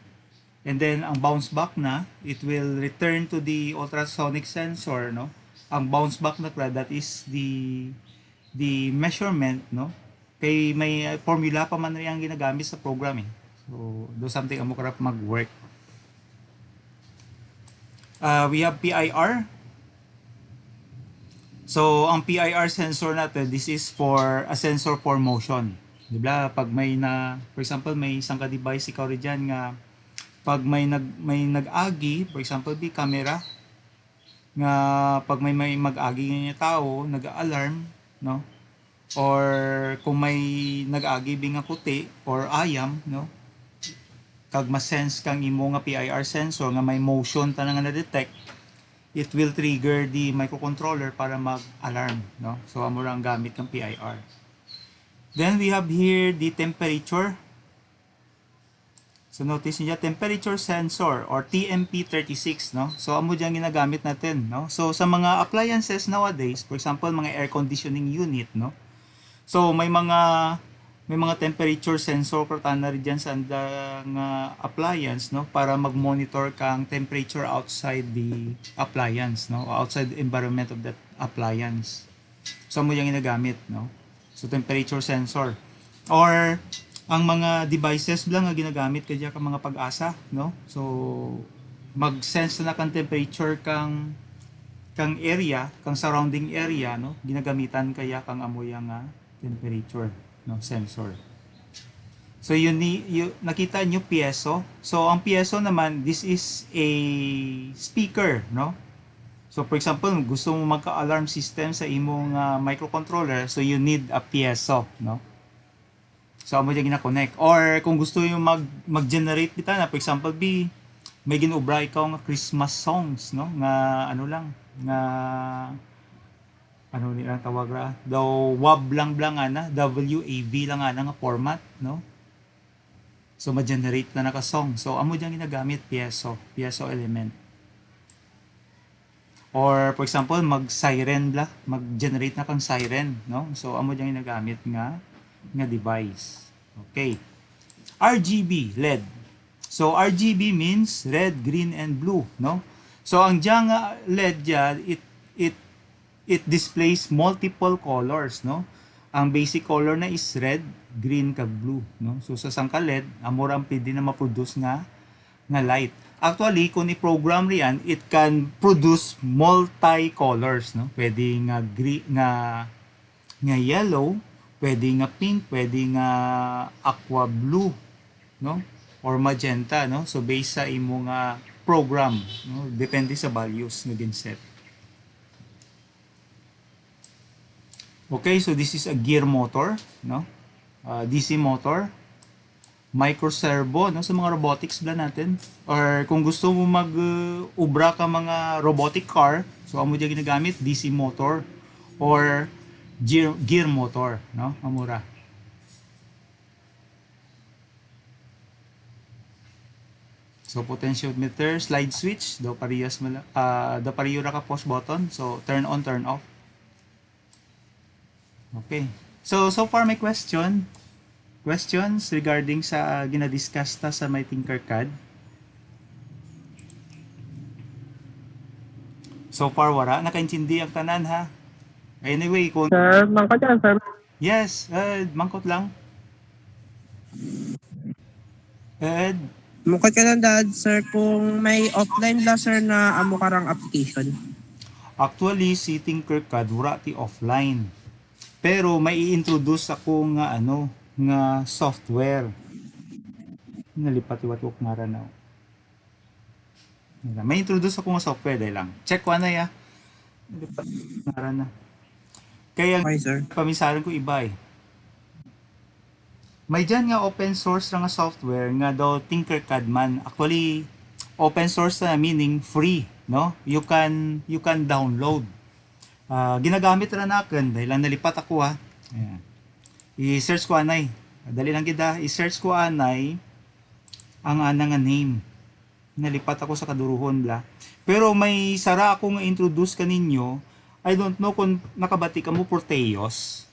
and then ang bounce back na, it will return to the ultrasonic sensor, no? Ang bounce back na that is the measurement, no? Kay may formula pa man rin ang ginagamit sa programming. So, do something amo karap mag-work. We have PIR. So, ang PIR sensor natin, this is for a sensor for motion. Diba? Pag for example, may isang ka-device ikaw rin dyan nga pag may nag-agi, for example, camera, nga pag may mag-agi nga tao, nag-alarm, no? Or kung may nag-agi nga puti or ayam, no? Kag ma-sense kang imo nga PIR sensor nga may motion ta nga na-detect, it will trigger the microcontroller para mag-alarm, no? So amo ra ang gamit ng PIR. Then we have here the temperature. So notice niya temperature sensor or TMP36, no? So amo diyan ginagamit natin, no? So sa mga appliances nowadays, for example, mga air conditioning unit, no? So may mga temperature sensor ka na rin diyan sa nga appliance, no? Para mag-monitor kang temperature outside the appliance, no? Outside the environment of that appliance. So amo diyan ginagamit, no? So temperature sensor or ang mga devices lang nga ginagamit kaya ka mga pag-asa, no? So mag-sense na kang temperature kang area, kang surrounding area, no? Ginagamitan kaya kang amoy nga temperature, no, sensor. So nakita niyo piezo. So ang piezo naman, this is a speaker, no? So for example, gusto mo magka-alarm system sa imong microcontroller, so you need a piezo, no? So amo diyan gina-connect. Or kung gusto niyo mag-generate bita na, for example, may ginubra ikaw nga Christmas songs, no? Nga nilang tawag ra? Daw WAV lang ana, WAV lang ana nga format, no? So ma-generate na naka-song. So amo diyan ginagamit piezo element. Or for example, mag-generate na kang siren, no? So amo diyan ginagamit nga device. Okay. RGB, LED. So RGB means red, green, and blue, no? So ang diyan nga LED it it displays multiple colors, no? Ang basic color na is red, green kag blue, no? So sa sangka LED, amo ra ang pwede na ma-produce nga light. Actually, kung i-program riyan, it can produce multi-colors, no? Pwede nga green, nga yellow, pwede nga pink, pwede nga aqua blue, no? Or magenta, no? So based sa imo nga program, no? Depende sa values nga ginset. Okay, so this is a gear motor, no? DC motor, micro servo, no? Sa mga robotics bla natin. Or kung gusto mo mag-ubra ka mga robotic car, so amo diya ginagamit DC motor or gear motor, no? Amura. So potentiometer, slide switch, daw parehas daw pareho ra ka pause button, so turn on, turn off. Okay. So far may questions regarding sa ginadiscuss ta sa my Tinkercad. So far wala nakaintindi ang tanan ha. Anyway, kung Sir, mangkot yan, sir. yes, mangkot lang. Ed, Mukha ka lang dad, sir, kung may offline la, sir, na amo karang application. actually si Tinkercad wala ti offline. Pero may i-introduce ako nga nga software. Nalipat-iwat ko nga rin na. May introduce ako nga software dahil lang. Check ko na ya. Nalipat nga rin na. Kaya Okay, sir. pamisaran ko iba eh. May dyan nga open source nga software nga daw Tinkercad man. Actually, open source na meaning free, no? You can download. Ginagamit ra nakin dahil lang nalipat ako ha. Ayan. I-search ko anay. Dali lang gida, i-search ko anay ang nga name. Nalipat ako sa kaduruhon bla. Pero may sara ako nga introduce kaninyo. I don't know kung nakabati ka mo Proteus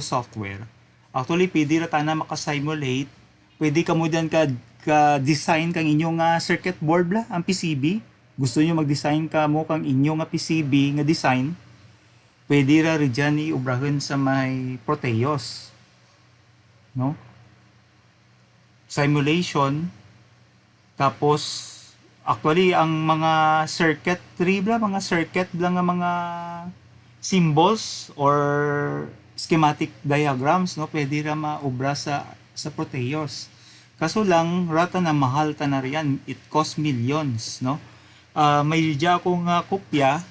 software. Actually, pwede ra ta na makasimulate. Pwede ka mo dyan ka-design kang inyong circuit board bla, ang PCB. Gusto nyo mag-design ka mo kang inyong PCB nga design. Pwede ra rin dyan iubrahan sa may Proteus. No? Simulation. Tapos, actually, ang mga circuitry bla, mga circuit bla nga mga symbols or schematic diagrams, no? Pwede ra maubra sa Proteus. Kaso lang, rata na mahal ta na riyan. It cost millions, no? May diya akong kopya.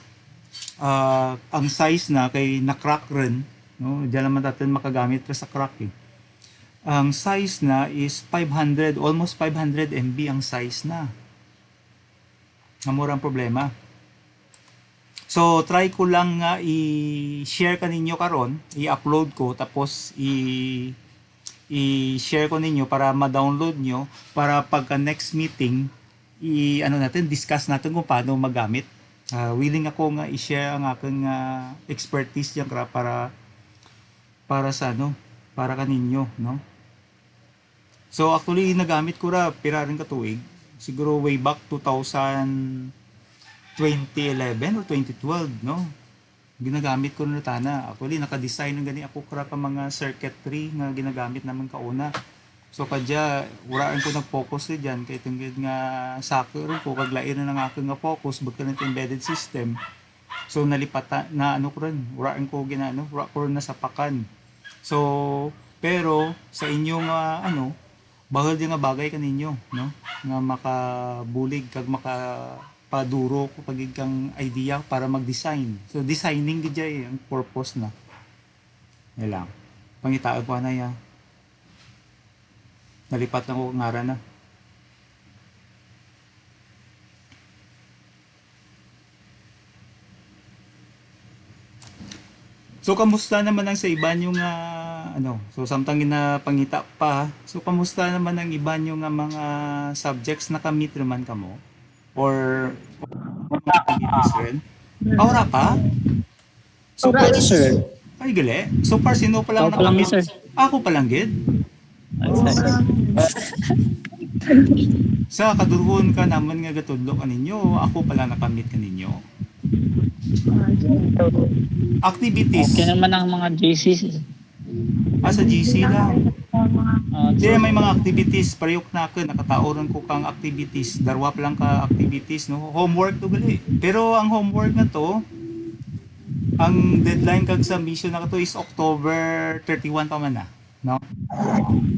Ang size na kay na-crack rin, no? Diyan naman natin makagamit ra sa crack eh. Ang size na is 500, almost 500 MB ang size na. Namura ang problema. So try ko lang nga i-share kaninyo karon, i-upload ko tapos i-share ko ninyo para ma-download nyo para pagka next meeting discuss natin kung paano magamit. Willing ako nga i-share ang aking expertise diyan para sa para kaninyo, no? So actually nagamit ko ra piraring katuig, siguro way back 2011 or 2012, no? Ginagamit ko na tana. Actually naka-design ng gani ako kara ka mga circuitry nga ginagamit naman kauna. So kadya uraan ko nag-focus diyan kay tunggid nga sako ron ko kag lain na ng aking nga focus butkan ng embedded system. So nalipat na ko ron, uraan ko ura ko ron nasapakan. So pero sa inyong bahal di nga bagay kaninyo, no? Nga makabulig kag makapaduro ko pag kang idea para mag-design. So designing gid ang purpose na. Yan lang. Pangitaan ko na ya. Nalipat na ko ngaran na. So kamusta naman ang sa iba nyo nga so samtang pangita pa. So kamusta naman ang iba nyo nga mga subjects na kamit naman kamo or mga activities rin? Wala pa? So Okay, sir. ay gali. So far sino pa lang Ako pa lang, nakamit? sir. Ako pa lang gid. Sa kadurhon ka naman nga gatudlo kaninyo, ako pala nakamit kaninyo. Activities. Okay naman ang mga JC. Sa GC lang. Di Sir. may mga activities pariyok na ako nakataoran ko kang activities darwa pa lang ka activities no homework to gali pero ang homework na to ang deadline kag submission na to is October 31 pa man na no.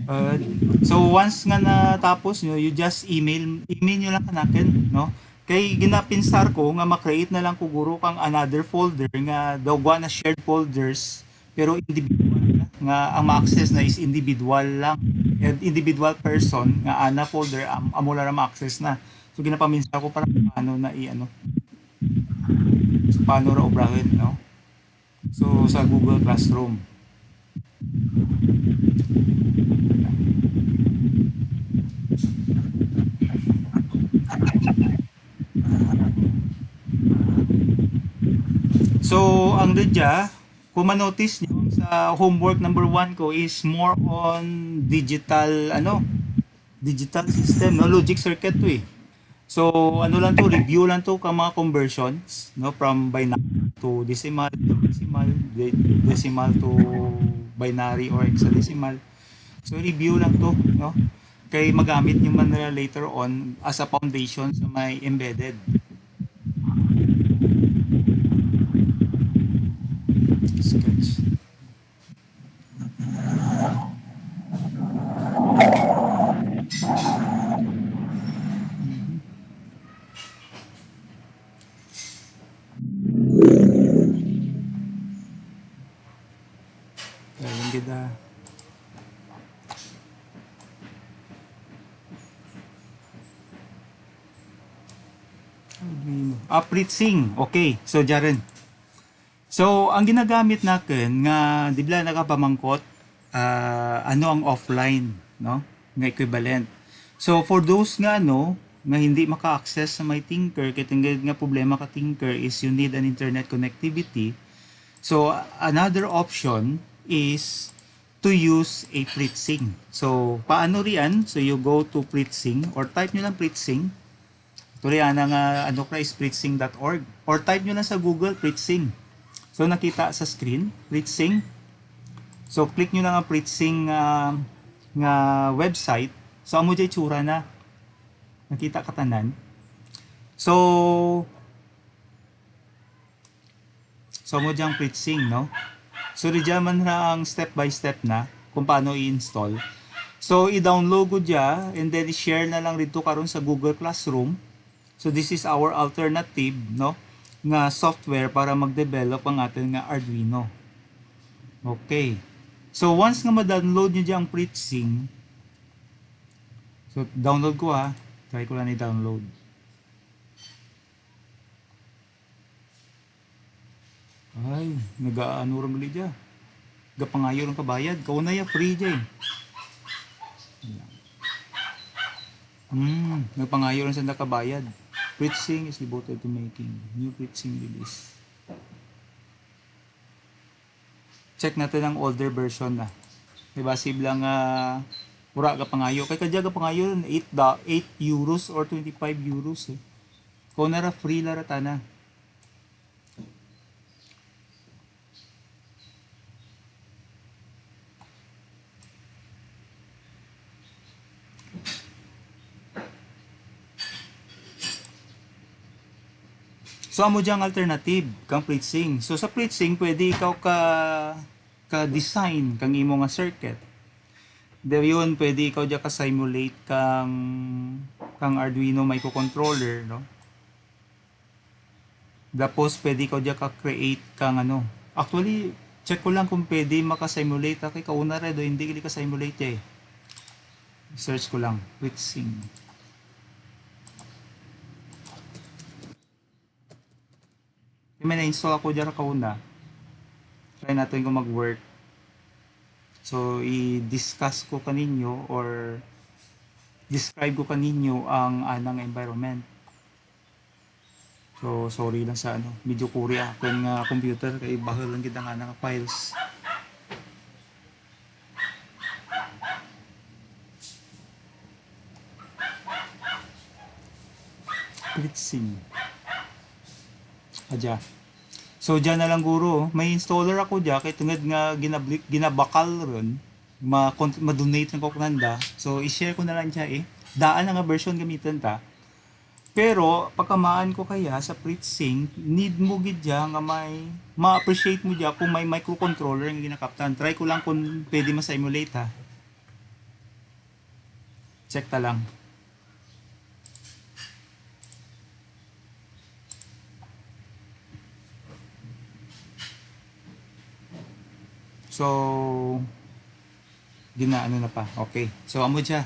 Uh, so once nga natapos nyo, you just email nyo lang kanakin, no? Kay ginapinsar ko nga ma-create na lang ko guro kang another folder nga dawga na shared folders pero individual na, nga ang ma-access na is individual lang. And individual person nga ana folder amo lang ma-access na. So ginapaminsar ko para paano na i-ano. So, paano ra obrahin, no? So sa Google Classroom. So, ang radya, kung ma-notice nyo, sa homework number 1 ko is more on digital system, no? Logic circuit to eh. So, ano lang to, review lang to ka mga conversions, no? From binary to decimal, decimal to binary or hexadecimal. So, review lang to, no? Kay magamit nyo man nila later on as a foundation sa may embedded. Sketch. Ayun kita. Pritzing. Okay. So, Jaren. So, ang ginagamit natin nga di ba nakapamangkot ano ang offline, no? Nga equivalent. So, for those nga nga hindi maka-access sa my Tinker, kaya nga problema ka Tinker is you need an internet connectivity. So, another option is to use a Pritzing. So, paano riyan? So, you go to Pritzing or type nyo lang Pritzing. Ito riyan ang is pritzing.org or type nyo lang sa Google Pritzing. So, nakita sa screen, Pritzing. So, click nyo lang ang Pritzing nga website. So, amo dyan tsura na. Nakita katanan. So, amo dyan Pritzing, no? So, diyan man ra ang step by step na kung paano i-install. So, i-download ko dyan and then i-share na lang dito karon sa Google Classroom. So, this is our alternative, no? Nga software para mag-develop ang ating nga Arduino. Okay. So, once nga ma-download nyo dyan ang Pritzing, so, download ko ha. Try ko lang i-download. Ay, nag-ano rin muli dyan. Gapangayo rin kabayad. Kauna ya, free dyan. Nagpangayo rin sa nakabayad. Pritzing is devoted to making new Pritzing release. Check natin ang older version na. Diba, siblang mura ka pangayo. Kaya kadya ka pangayo 8 euros or 25 euros eh. Kung nara free larata na. So, amo diyang alternative kang Pritzing. So, sa Pritzing, pwede ikaw ka-design kang imo nga circuit. Yun, pwede ikaw diya ka-simulate kang Arduino microcontroller, no? Tapos, pwede ikaw diya ka-create kang Actually, check ko lang kung pwede maka-simulate. Kay kauna rin, hindi ka-simulate eh. Search ko lang, Pritzing. May na-install ako dyan kauna. Try natin kung mag-work. So, i-discuss ko kaninyo or describe ko kaninyo ang anang environment. So, sorry lang sa medyo kuri ako ng computer kay bahal lang kita nga ng files. Pritzing. Adya. So diyan na lang guro, may installer ako diya kay tungod nga ginabakal ron, ma-donate ng koknanda. So i-share ko na lang siya eh. Daan na nga version gamitan ta. Pero pagkamaan ko kaya sa FreeSync, need mo gid diya nga may ma-appreciate mo diya kung may microcontroller nga ginakaptan. Try ko lang kung pwede ma-simulate ha. Check ta lang. So, ginaano na pa. Okay. So, amo siya.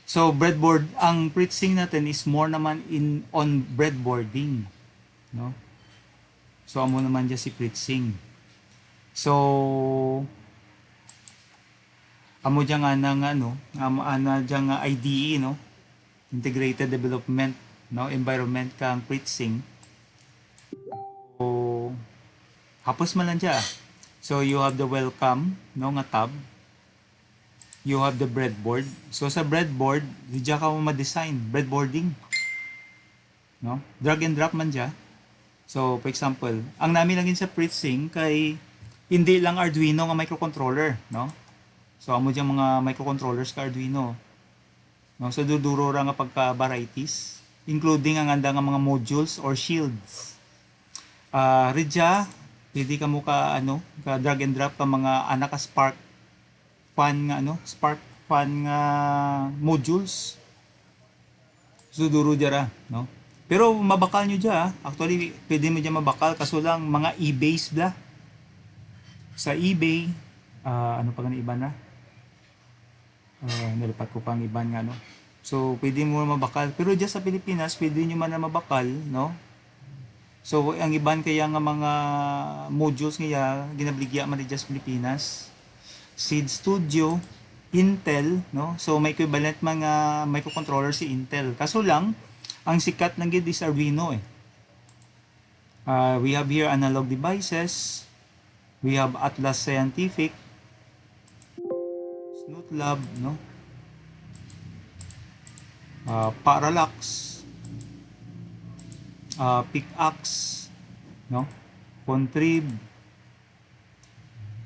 So, breadboard, ang FreeSync natin is more naman on breadboarding. No? So, amo naman siya si FreeSync. So, amo diyan nga ng ana diyan nga IDE, no? Integrated Development, no? Environment kang FreeSync. So, hapos man lang siya. So, you have the welcome, no, nga tab. You have the breadboard. So, sa breadboard, diyan ka mo ma-design. Breadboarding. No? Drag and drop man siya. So, for example, ang namin lang sa FreeSync kay hindi lang Arduino nga microcontroller, no? So, amo diyan mga microcontrollers ka Arduino. No? So, duduro ra nga pagka-varieties, including ang anda nga mga modules or shields. Ridya, pwede ka mo ka drag and drop ka mga anak ka spark fan nga modules. So duro dira, no? Pero mabakal nyo dya, actually pwede mo dyan mabakal kaso lang mga eBay bla. Sa eBay, ano pa nga iba na? Nalipat ko pang iban nga, no? So pwede mo mabakal, pero dyan sa Pilipinas pwede nyo man na mabakal, no? So, ang iban kaya nga mga modules nga ginabligya man dyan sa Pilipinas. Seed Studio, Intel, no? So, may equivalent mga microcontroller si Intel. Kaso lang, ang sikat ng gid is Arduino eh. We have here Analog Devices. We have Atlas Scientific. Snoot Lab, no? Parallax. Pickaxe, no? Contrib.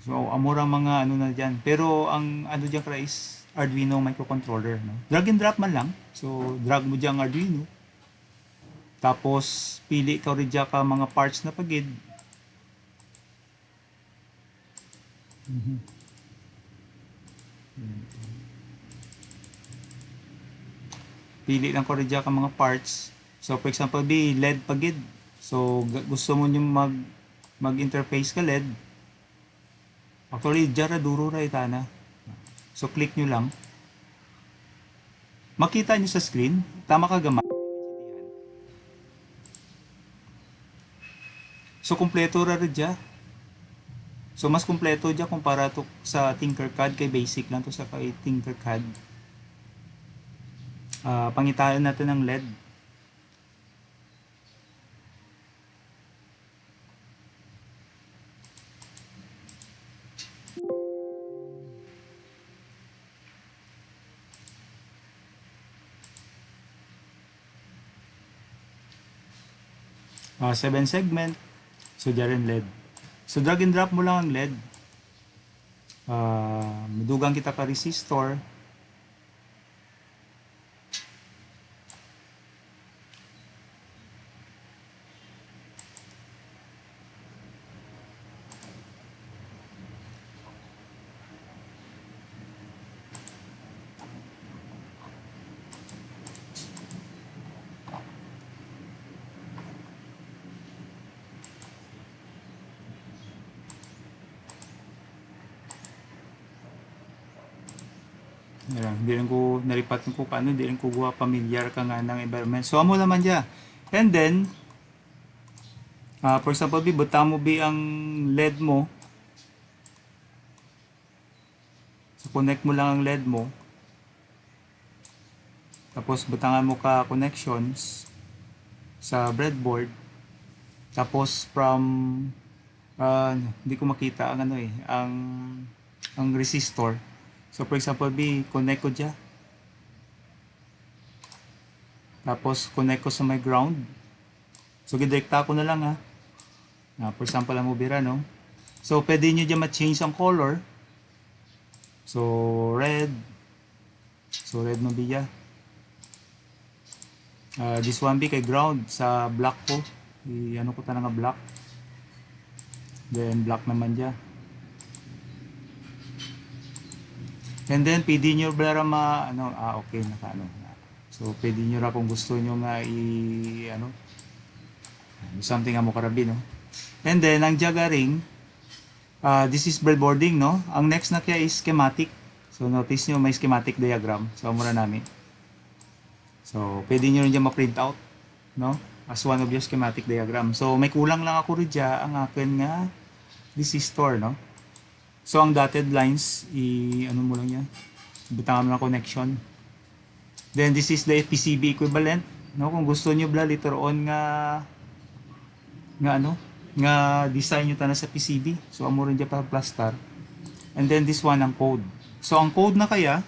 So, amura mga ano na diyan. Pero ang ano diyan kra is Arduino microcontroller, no? Drag and drop man lang. So, drag mo diyan Arduino. Tapos pili ka rin diyan ka mga parts na pagid. Pili lang ko rin diyan ka mga parts. So, for example, LED pagid. So, gusto mo nyo mag-interface ka LED. Actually, jara duro ra itana. So, click nyo lang. Makita nyo sa screen. Tama ka gamay. So, kumpleto ra dya. So, mas kumpleto dya kumpara to sa Tinkercad. Kay basic lang to sa kay Tinkercad. Pangitaan natin ng LED. Seven segment. So, dyan LED. So, drag and drop mo lang ang LED. Madugang kita ka resistor. Hindi rin ko naripat ko paano, hindi rin ko guwa pamilyar ka nga ng environment. So, amo naman dyan. And then, for example, buta mo ang LED mo. So, connect mo lang ang LED mo. Tapos, butangan mo ka connections sa breadboard. Tapos, hindi ko makita ang ang resistor. So, for example, connect ko dyan. Tapos, connect ko sa my ground. So, gidirekta ko na lang ha. For example, ang mubira, no? So, pwede nyo dyan ma-change ang color. So, red. So, red mabiya. This one be kay ground sa black ko. Ano ko ta nga black. Then, black naman dyan. And then, pwede nyo bara okay, naka-ano. So, pwede nyo ra kung gusto nyo nga something amo karabi, no? And then, ang jagaring, this is breadboarding, no? Ang next na kaya is schematic. So, notice nyo may schematic diagram. So, mura namin. So, pwede nyo rin dyan ma-print out, no? As one of your schematic diagram. So, may kulang lang ako rin dyan. Ang akin nga, resistor, no? So, ang dotted lines, ano mo lang yan? Bitangan mo lang connection. Then, this is the PCB equivalent, no? Kung gusto nyo bla, later on nga design nyo tana sa PCB. So, amo rin dyan para plaster. And then, this one, ang code. So, ang code na kaya,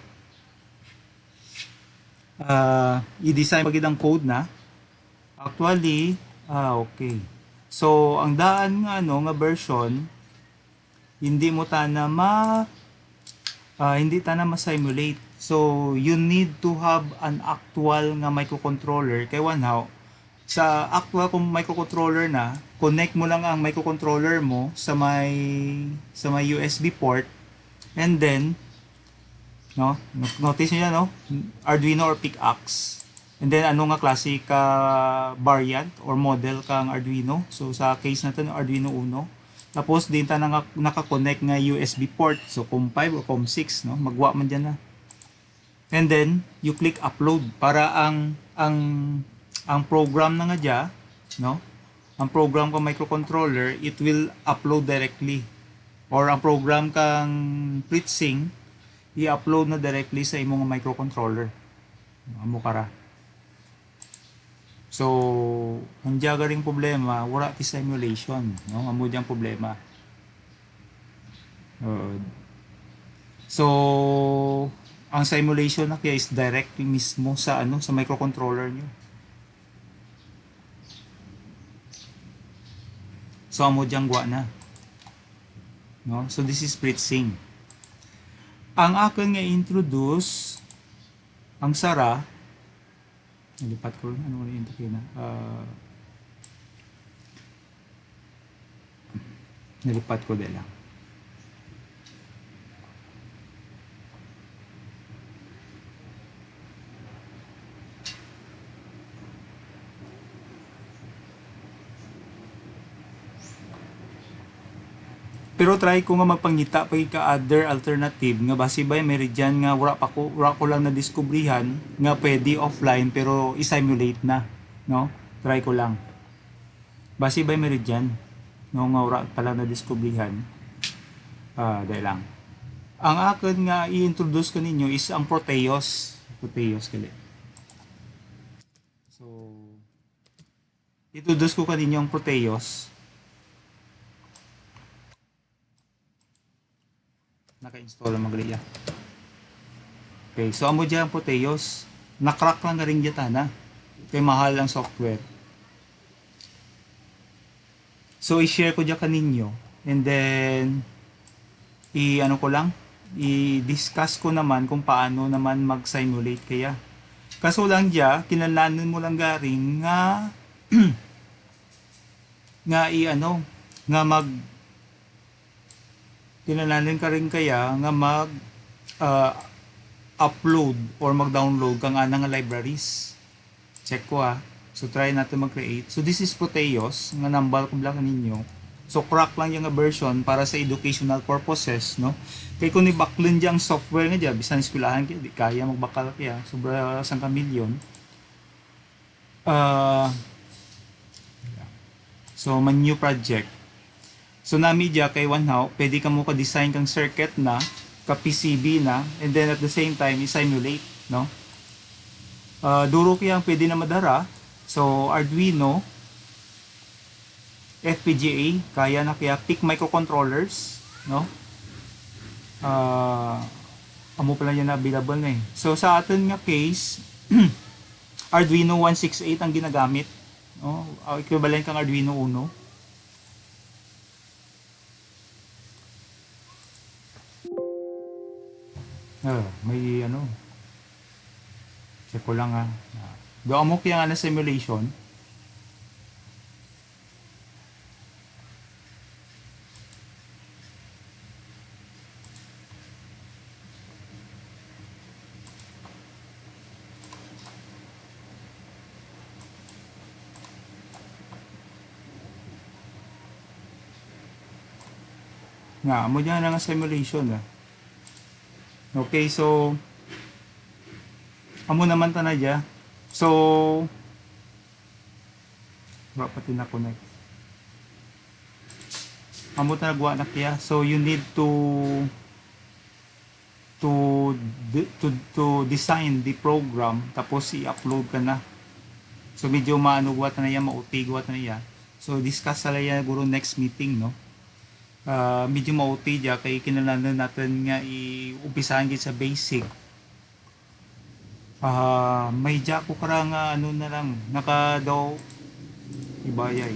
i-design pagid ang code na. Actually, okay. So, ang daan nga, nga version, hindi mo tana hindi tana ma-simulate. So, you need to have an actual nga microcontroller. Kay wanhaw, sa actual kung microcontroller na, connect mo lang ang microcontroller mo sa may USB port, and then, no, notice niyo no, Arduino or PIC-AX. And then, ano nga klase ka variant or model kang Arduino. So, sa case natin, Arduino Uno. Tapos, din ta naka-connect nga USB port. So, COM5 or COM6, no? Magwa man dyan na. And then, you click upload para ang program na nga dyan, no? Ang program kang microcontroller, it will upload directly. Or ang program kang FreeSync, i-upload na directly sa imong microcontroller. Amo kara. So, ang diyaga ring problema, wala ti simulation, no? Amo diyang problema. So, ang simulation na kaya is directly mismo sa sa microcontroller nyo. So, amo diyang gwa na. No? So, this is FreeSync. Ang akin nga introduce, ang Sara, nalipat ko rin, ano rin ito na, nalipat ko din lang. Pero try ko nga magpangita pa ka other alternative nga base ba may dyan nga wala ko lang na diskubrihan nga pwede offline pero i-simulate na, no? Try ko lang. Base ba may dyan no nga wala pa lang na diskubrihan. Dahil lang. Ang akin nga i-introduce ko ninyo is ang Proteus kali. So introduce ko kaninyo ang Proteus. Naka-install ang magliya. Okay, so amo dyan ang Proteus. Nakrack lang na rin dyan na. Kaya mahal ang software. So, i-share ko dyan kaninyo. And then, i-discuss ko naman kung paano naman mag-simulate kaya. Kaso lang dyan, kinalanan mo lang garing nga kinalanin ka rin kaya nga upload or mag-download kang anang libraries. Check ko So try natin mag-create. So this is Proteus nga nambal ko lang ninyo. So crack lang yung version para sa educational purposes, no? Kay kung ni-backlin dyan software nga dyan, bisan eskwelahan kaya, di kaya magbakal kaya. Sobra sang kamilyon. So man new project. So nami dya kay wanhaw, pwede ka mo ka-design kang circuit na, ka-PCB na, and then at the same time, i-simulate, no? Duro kaya pwede na madara. So Arduino, FPGA, kaya na kaya PIC microcontrollers, no? Amo pala yan na available na So sa atin nga case, Arduino 168 ang ginagamit, no? Equivalent kang Arduino Uno. May ano, check ko lang ha. Doon mo kaya nga na simulation. Nga, mo dyan na nga simulation ha. Okay, so, amo naman ta na dyan. So, ba pati na connect. Amo ta nagwa na kaya. So, you need to design the program tapos i-upload ka na. So, medyo maano guwat na yan, mauti guwat na yan. So, discuss sa yan guro next meeting, no? Medyo mauti dyan kay kinalanan natin nga i-umpisahan sa basic. May dyan ko karang ano na lang, naka daw ibayay.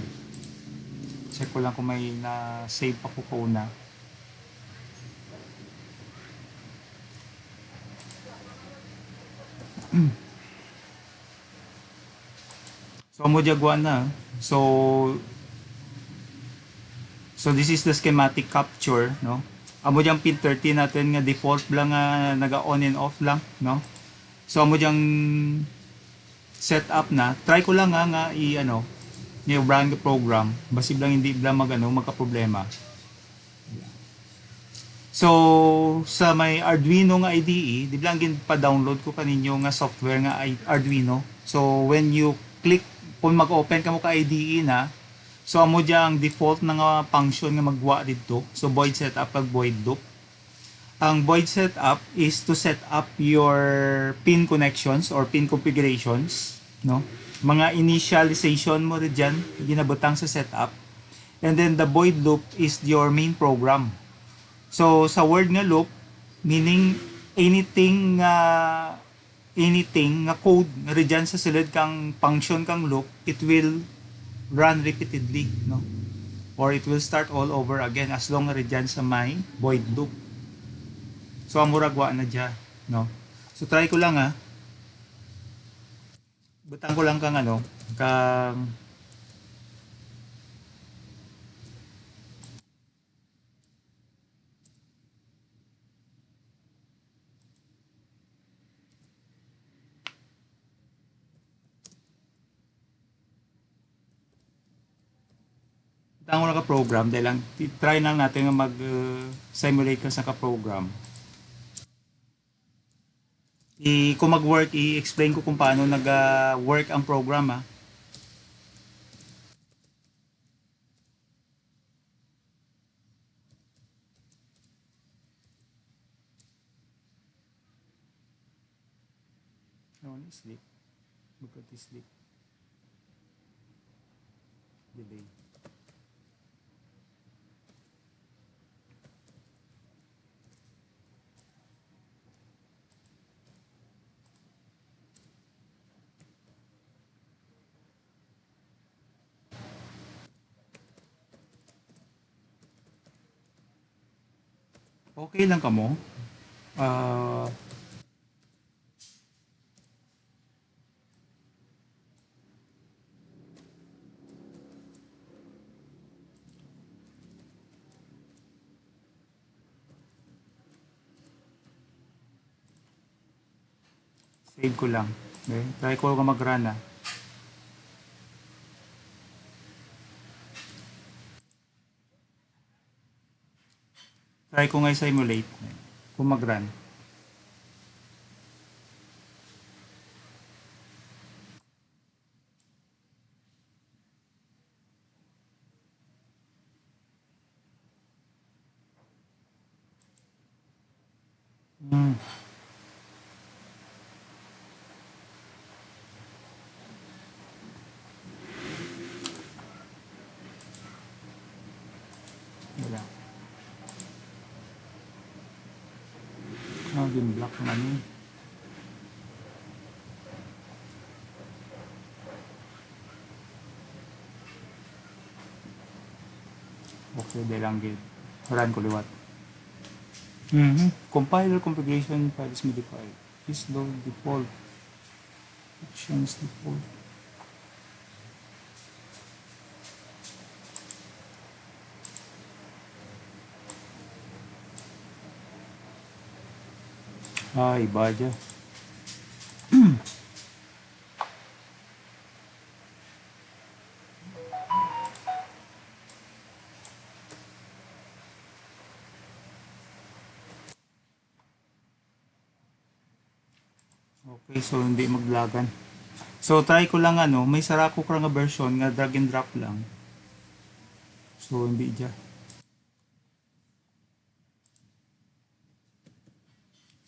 Check ko lang kung may na-save pa ko kauna. So, amo jagwa na. So this is the schematic capture, no? Amo diyang pin 13 natin nga default lang nga naga-on and off lang, no? So amo diyang setup na. Try ko lang nga i-ano, i-run the program. Basig lang hindi lang magka-problema. So sa may Arduino nga IDE, di lang pa-download ko kaninyo nga software nga Arduino. So when you click, kung mag-open ka mo ka IDE na, so amo diyang default na nga function nga magwa dito. So void setup ag void loop. Ang void setup is to set up your pin connections or pin configurations, no? Mga initialization mo rin dyan, ginabutang sa setup. And then the void loop is your main program. So sa word nga loop, meaning anything nga code nga rin dyan sa sulod kang function kang loop, it will run repeatedly, no? Or it will start all over again as long as dyan sa may void loop. So amuragwa na dyan, no? So try ko lang ha. Butang ko lang kang butang ko lang ka program dahil lang try lang natin nga mag simulate ka sa ka program. Kung mag-work, i-explain ko kung paano nag-work ang program ha. I want to sleep. Look at this sleep. Delay. Okay lang ka mo. Save ko lang. Okay? Try ko mag-run ha. Try ko nga simulate kung mag-run. Wala. Din block man yun. Okay, dahil lang gid. Run ko liwat. Compiler configuration file is modified. Please load default. Options default. Iba dyan. Okay, so hindi maglagan. So try ko lang may sarako ko nga version nga drag and drop lang. So hindi dyan.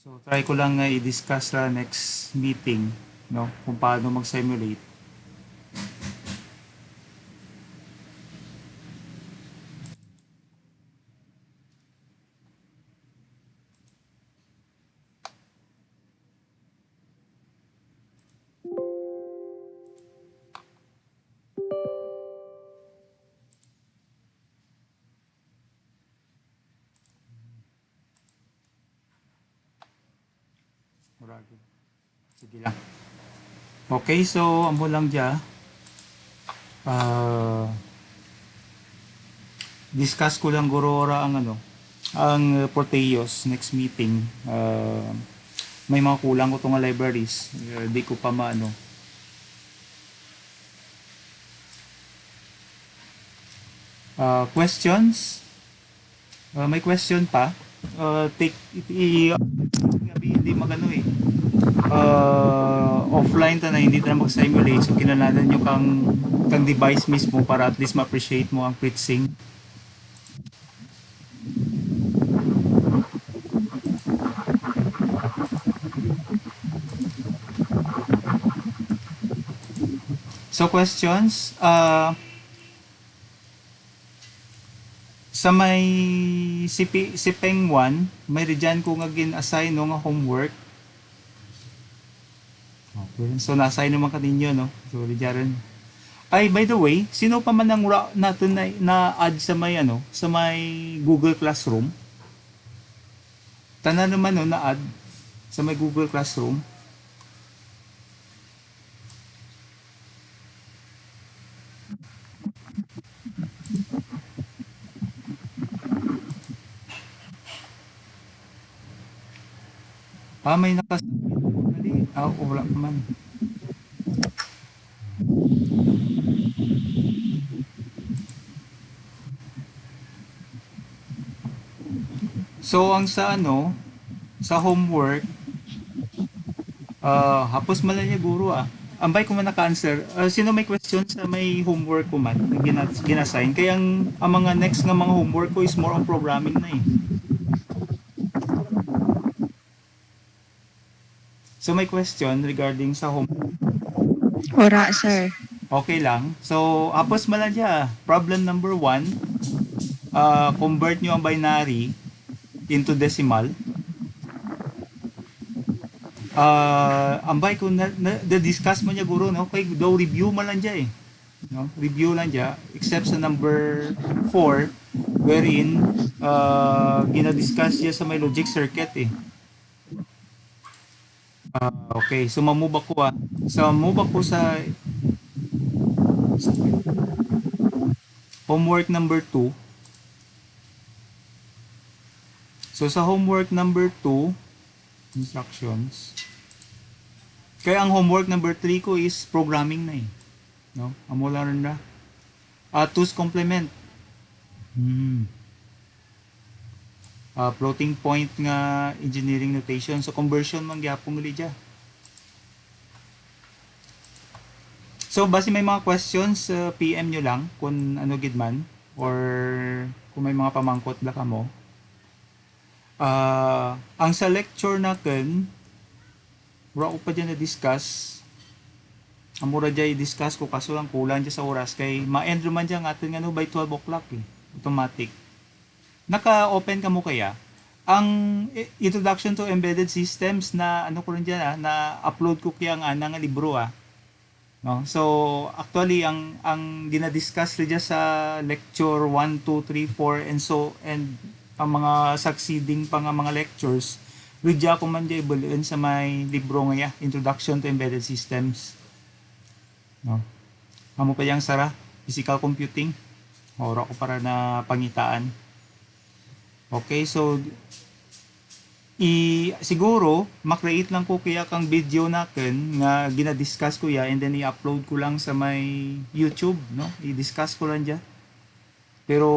So try ko lang nga i-discuss sa next meeting, no, kung paano mag-simulate. Murado. Sige lang. Okay, so amo lang dyan. Discuss ko lang guro ora ang ang Proteus next meeting. May mga kulang ko tong libraries. Di ko pa maano. Questions? May question pa? Take hindi magano offline ta na hindi ta na mag-simulate, so kinalanan nyo kang device mismo para at least ma-appreciate mo ang FreeSync. So questions, sa may Sipeng 1, may ridyan ko nga gin-assign nga homework. Okay, so na-assign naman kaninyo, no? So ridyan. Ay, by the way, sino pa man ang natin na-add sa may sa may Google Classroom? Tanan naman na-add sa may Google Classroom. May nakasabi. Wala pa man. So, ang sa sa homework, hapos man lang niya guro Ambay ko man naka-answer. Sino may question sa may homework ko man na ginassign? Kaya ang mga next nga mga homework ko is more on programming na eh. So may question regarding sa home. Ora, sir. Okay lang. So hapos man dyan. Problem number 1. Convert nyo ang binary into decimal. Ambay ko na-discuss mo niya guro, no? Kaya daw review man lang dyan eh. No? Review lang dyan. Except sa number 4 wherein gina-discuss niya sa may logic circuit eh. Okay, so mamove ako So move ako sa homework number 2. So sa homework number 2, instructions. Kaya ang homework number 3 ko is programming na eh. No? Amo lang rin na. Two's complement. Floating point nga engineering notation. So conversion man gyapon uli dya. So base may mga questions, PM nyo lang kung ano gid man or kung may mga pamangkot la kamo. Ang sa lecture natin, wala ko pa dyan na-discuss. Ang mura dyan i-discuss ko kaso lang kulang dyan sa oras kay ma-end naman dyan atin by 12 o'clock eh. Automatic. Naka-open ka mo kaya? Ang introduction to embedded systems na ko rin dyan na upload ko kaya nga libro No? So actually ang gina-discuss rin dyan sa lecture 1, 2, 3, 4 and ang mga succeeding pa nga mga lectures, widya ko man dyan ibulian sa may libro nga ya, Introduction to Embedded Systems. No? Amo pa yang sara, physical computing. Ora ko para na pangitaan. Okay, so siguro makreate lang ko kaya kang video nakin nga gina-discuss ko ya and then i-upload ko lang sa may YouTube, no? I-discuss ko lang diyan. Pero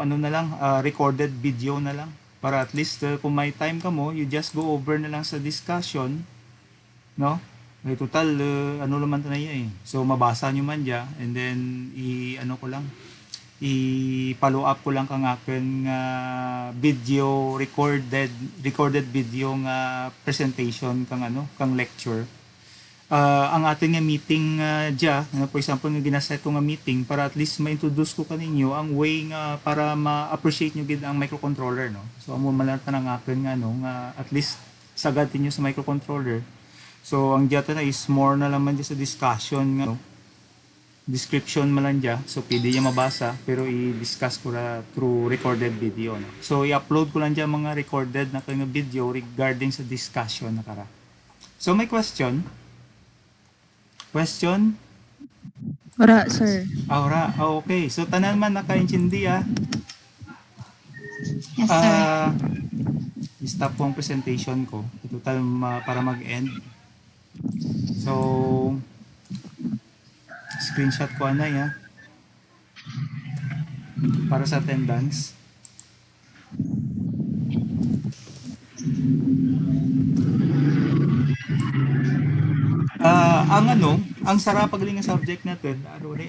ano na lang, recorded video na lang para at least kung may time ka mo, you just go over na lang sa discussion, no? May total ano naman na yan eh. So mabasa nyo man diyan and then ano ko lang i-follow up ko lang kang akin video recorded video nga presentation kang kang lecture. Ang ating nga meeting for example nga ginaset ko nga meeting para at least ma-introduce ko kaninyo ang way nga para ma-appreciate nyo gid ang microcontroller, no. So amo man lang tanang akin nga nga at least sagad niyo sa microcontroller. So ang data na is more na lang man sa discussion nga, no? Description man lang dyan, so pwede niya mabasa pero i-discuss ko na through recorded video, no? So i-upload ko lang dyan mga recorded na kanya video regarding sa discussion na kara. So may question? Question? Wala, sir. Ora, okay. So tanan man nakaintindi Yes, sir. stop ko ang presentation ko. Total para mag-end. So screenshot ko ya para sa attendance. Ang sarap pagaling nga subject natin,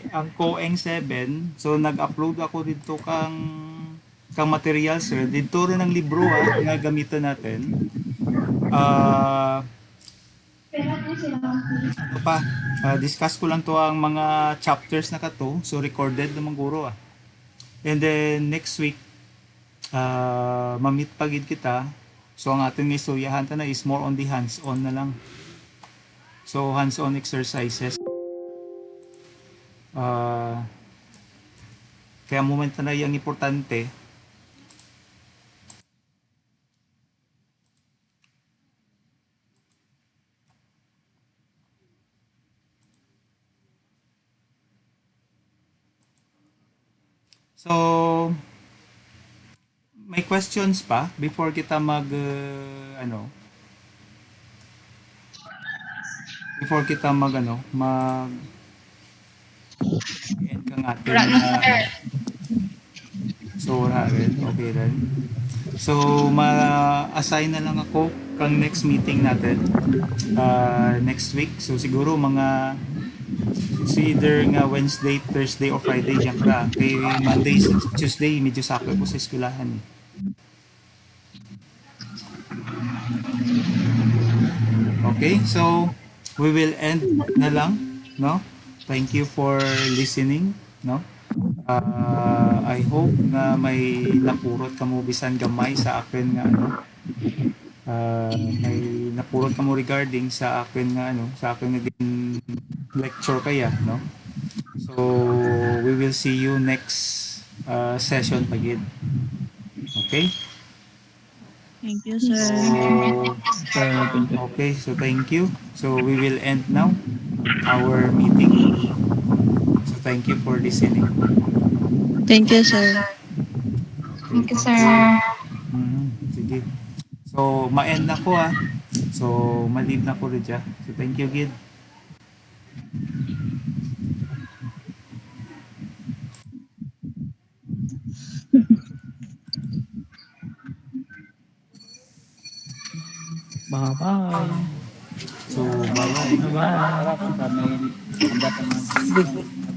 ang COEng 7. So nag-upload ako dito kang materials, sir. Dito rin ang libro nga gamitan natin. Discuss ko lang to ang mga chapters na kato. So recorded naman guro And then next week ma-meet pagid kita. So ang ating istoryahan na is more on the hands-on na lang. So hands-on exercises. Kaya moment na yung importante. So, may questions pa before kita before kita mag end ka nga so wala rin, okay rin. So, ma-assign na lang ako kang next meeting natin next week. So, siguro mga either nga Wednesday, Thursday, or Friday dyan ka. Kay Monday, Tuesday, medyo sakit ko sa eskwelahan eh. Okay, so we will end na lang, no? Thank you for listening, no? I hope na may napurot ka mo bisan gamay sa akin nga may napurot ka mo regarding sa akin nga sa akin naging lecture kaya, no? So we will see you next session again. Okay? Thank you, sir. Okay, so thank you. So we will end now our meeting. So thank you for listening. Thank you, sir. Thank you, sir. Sige. So ma-end na ko So ma-leave na ko rin dyan. So thank you, Gid. Bye-bye. So bye-bye. Bye-bye.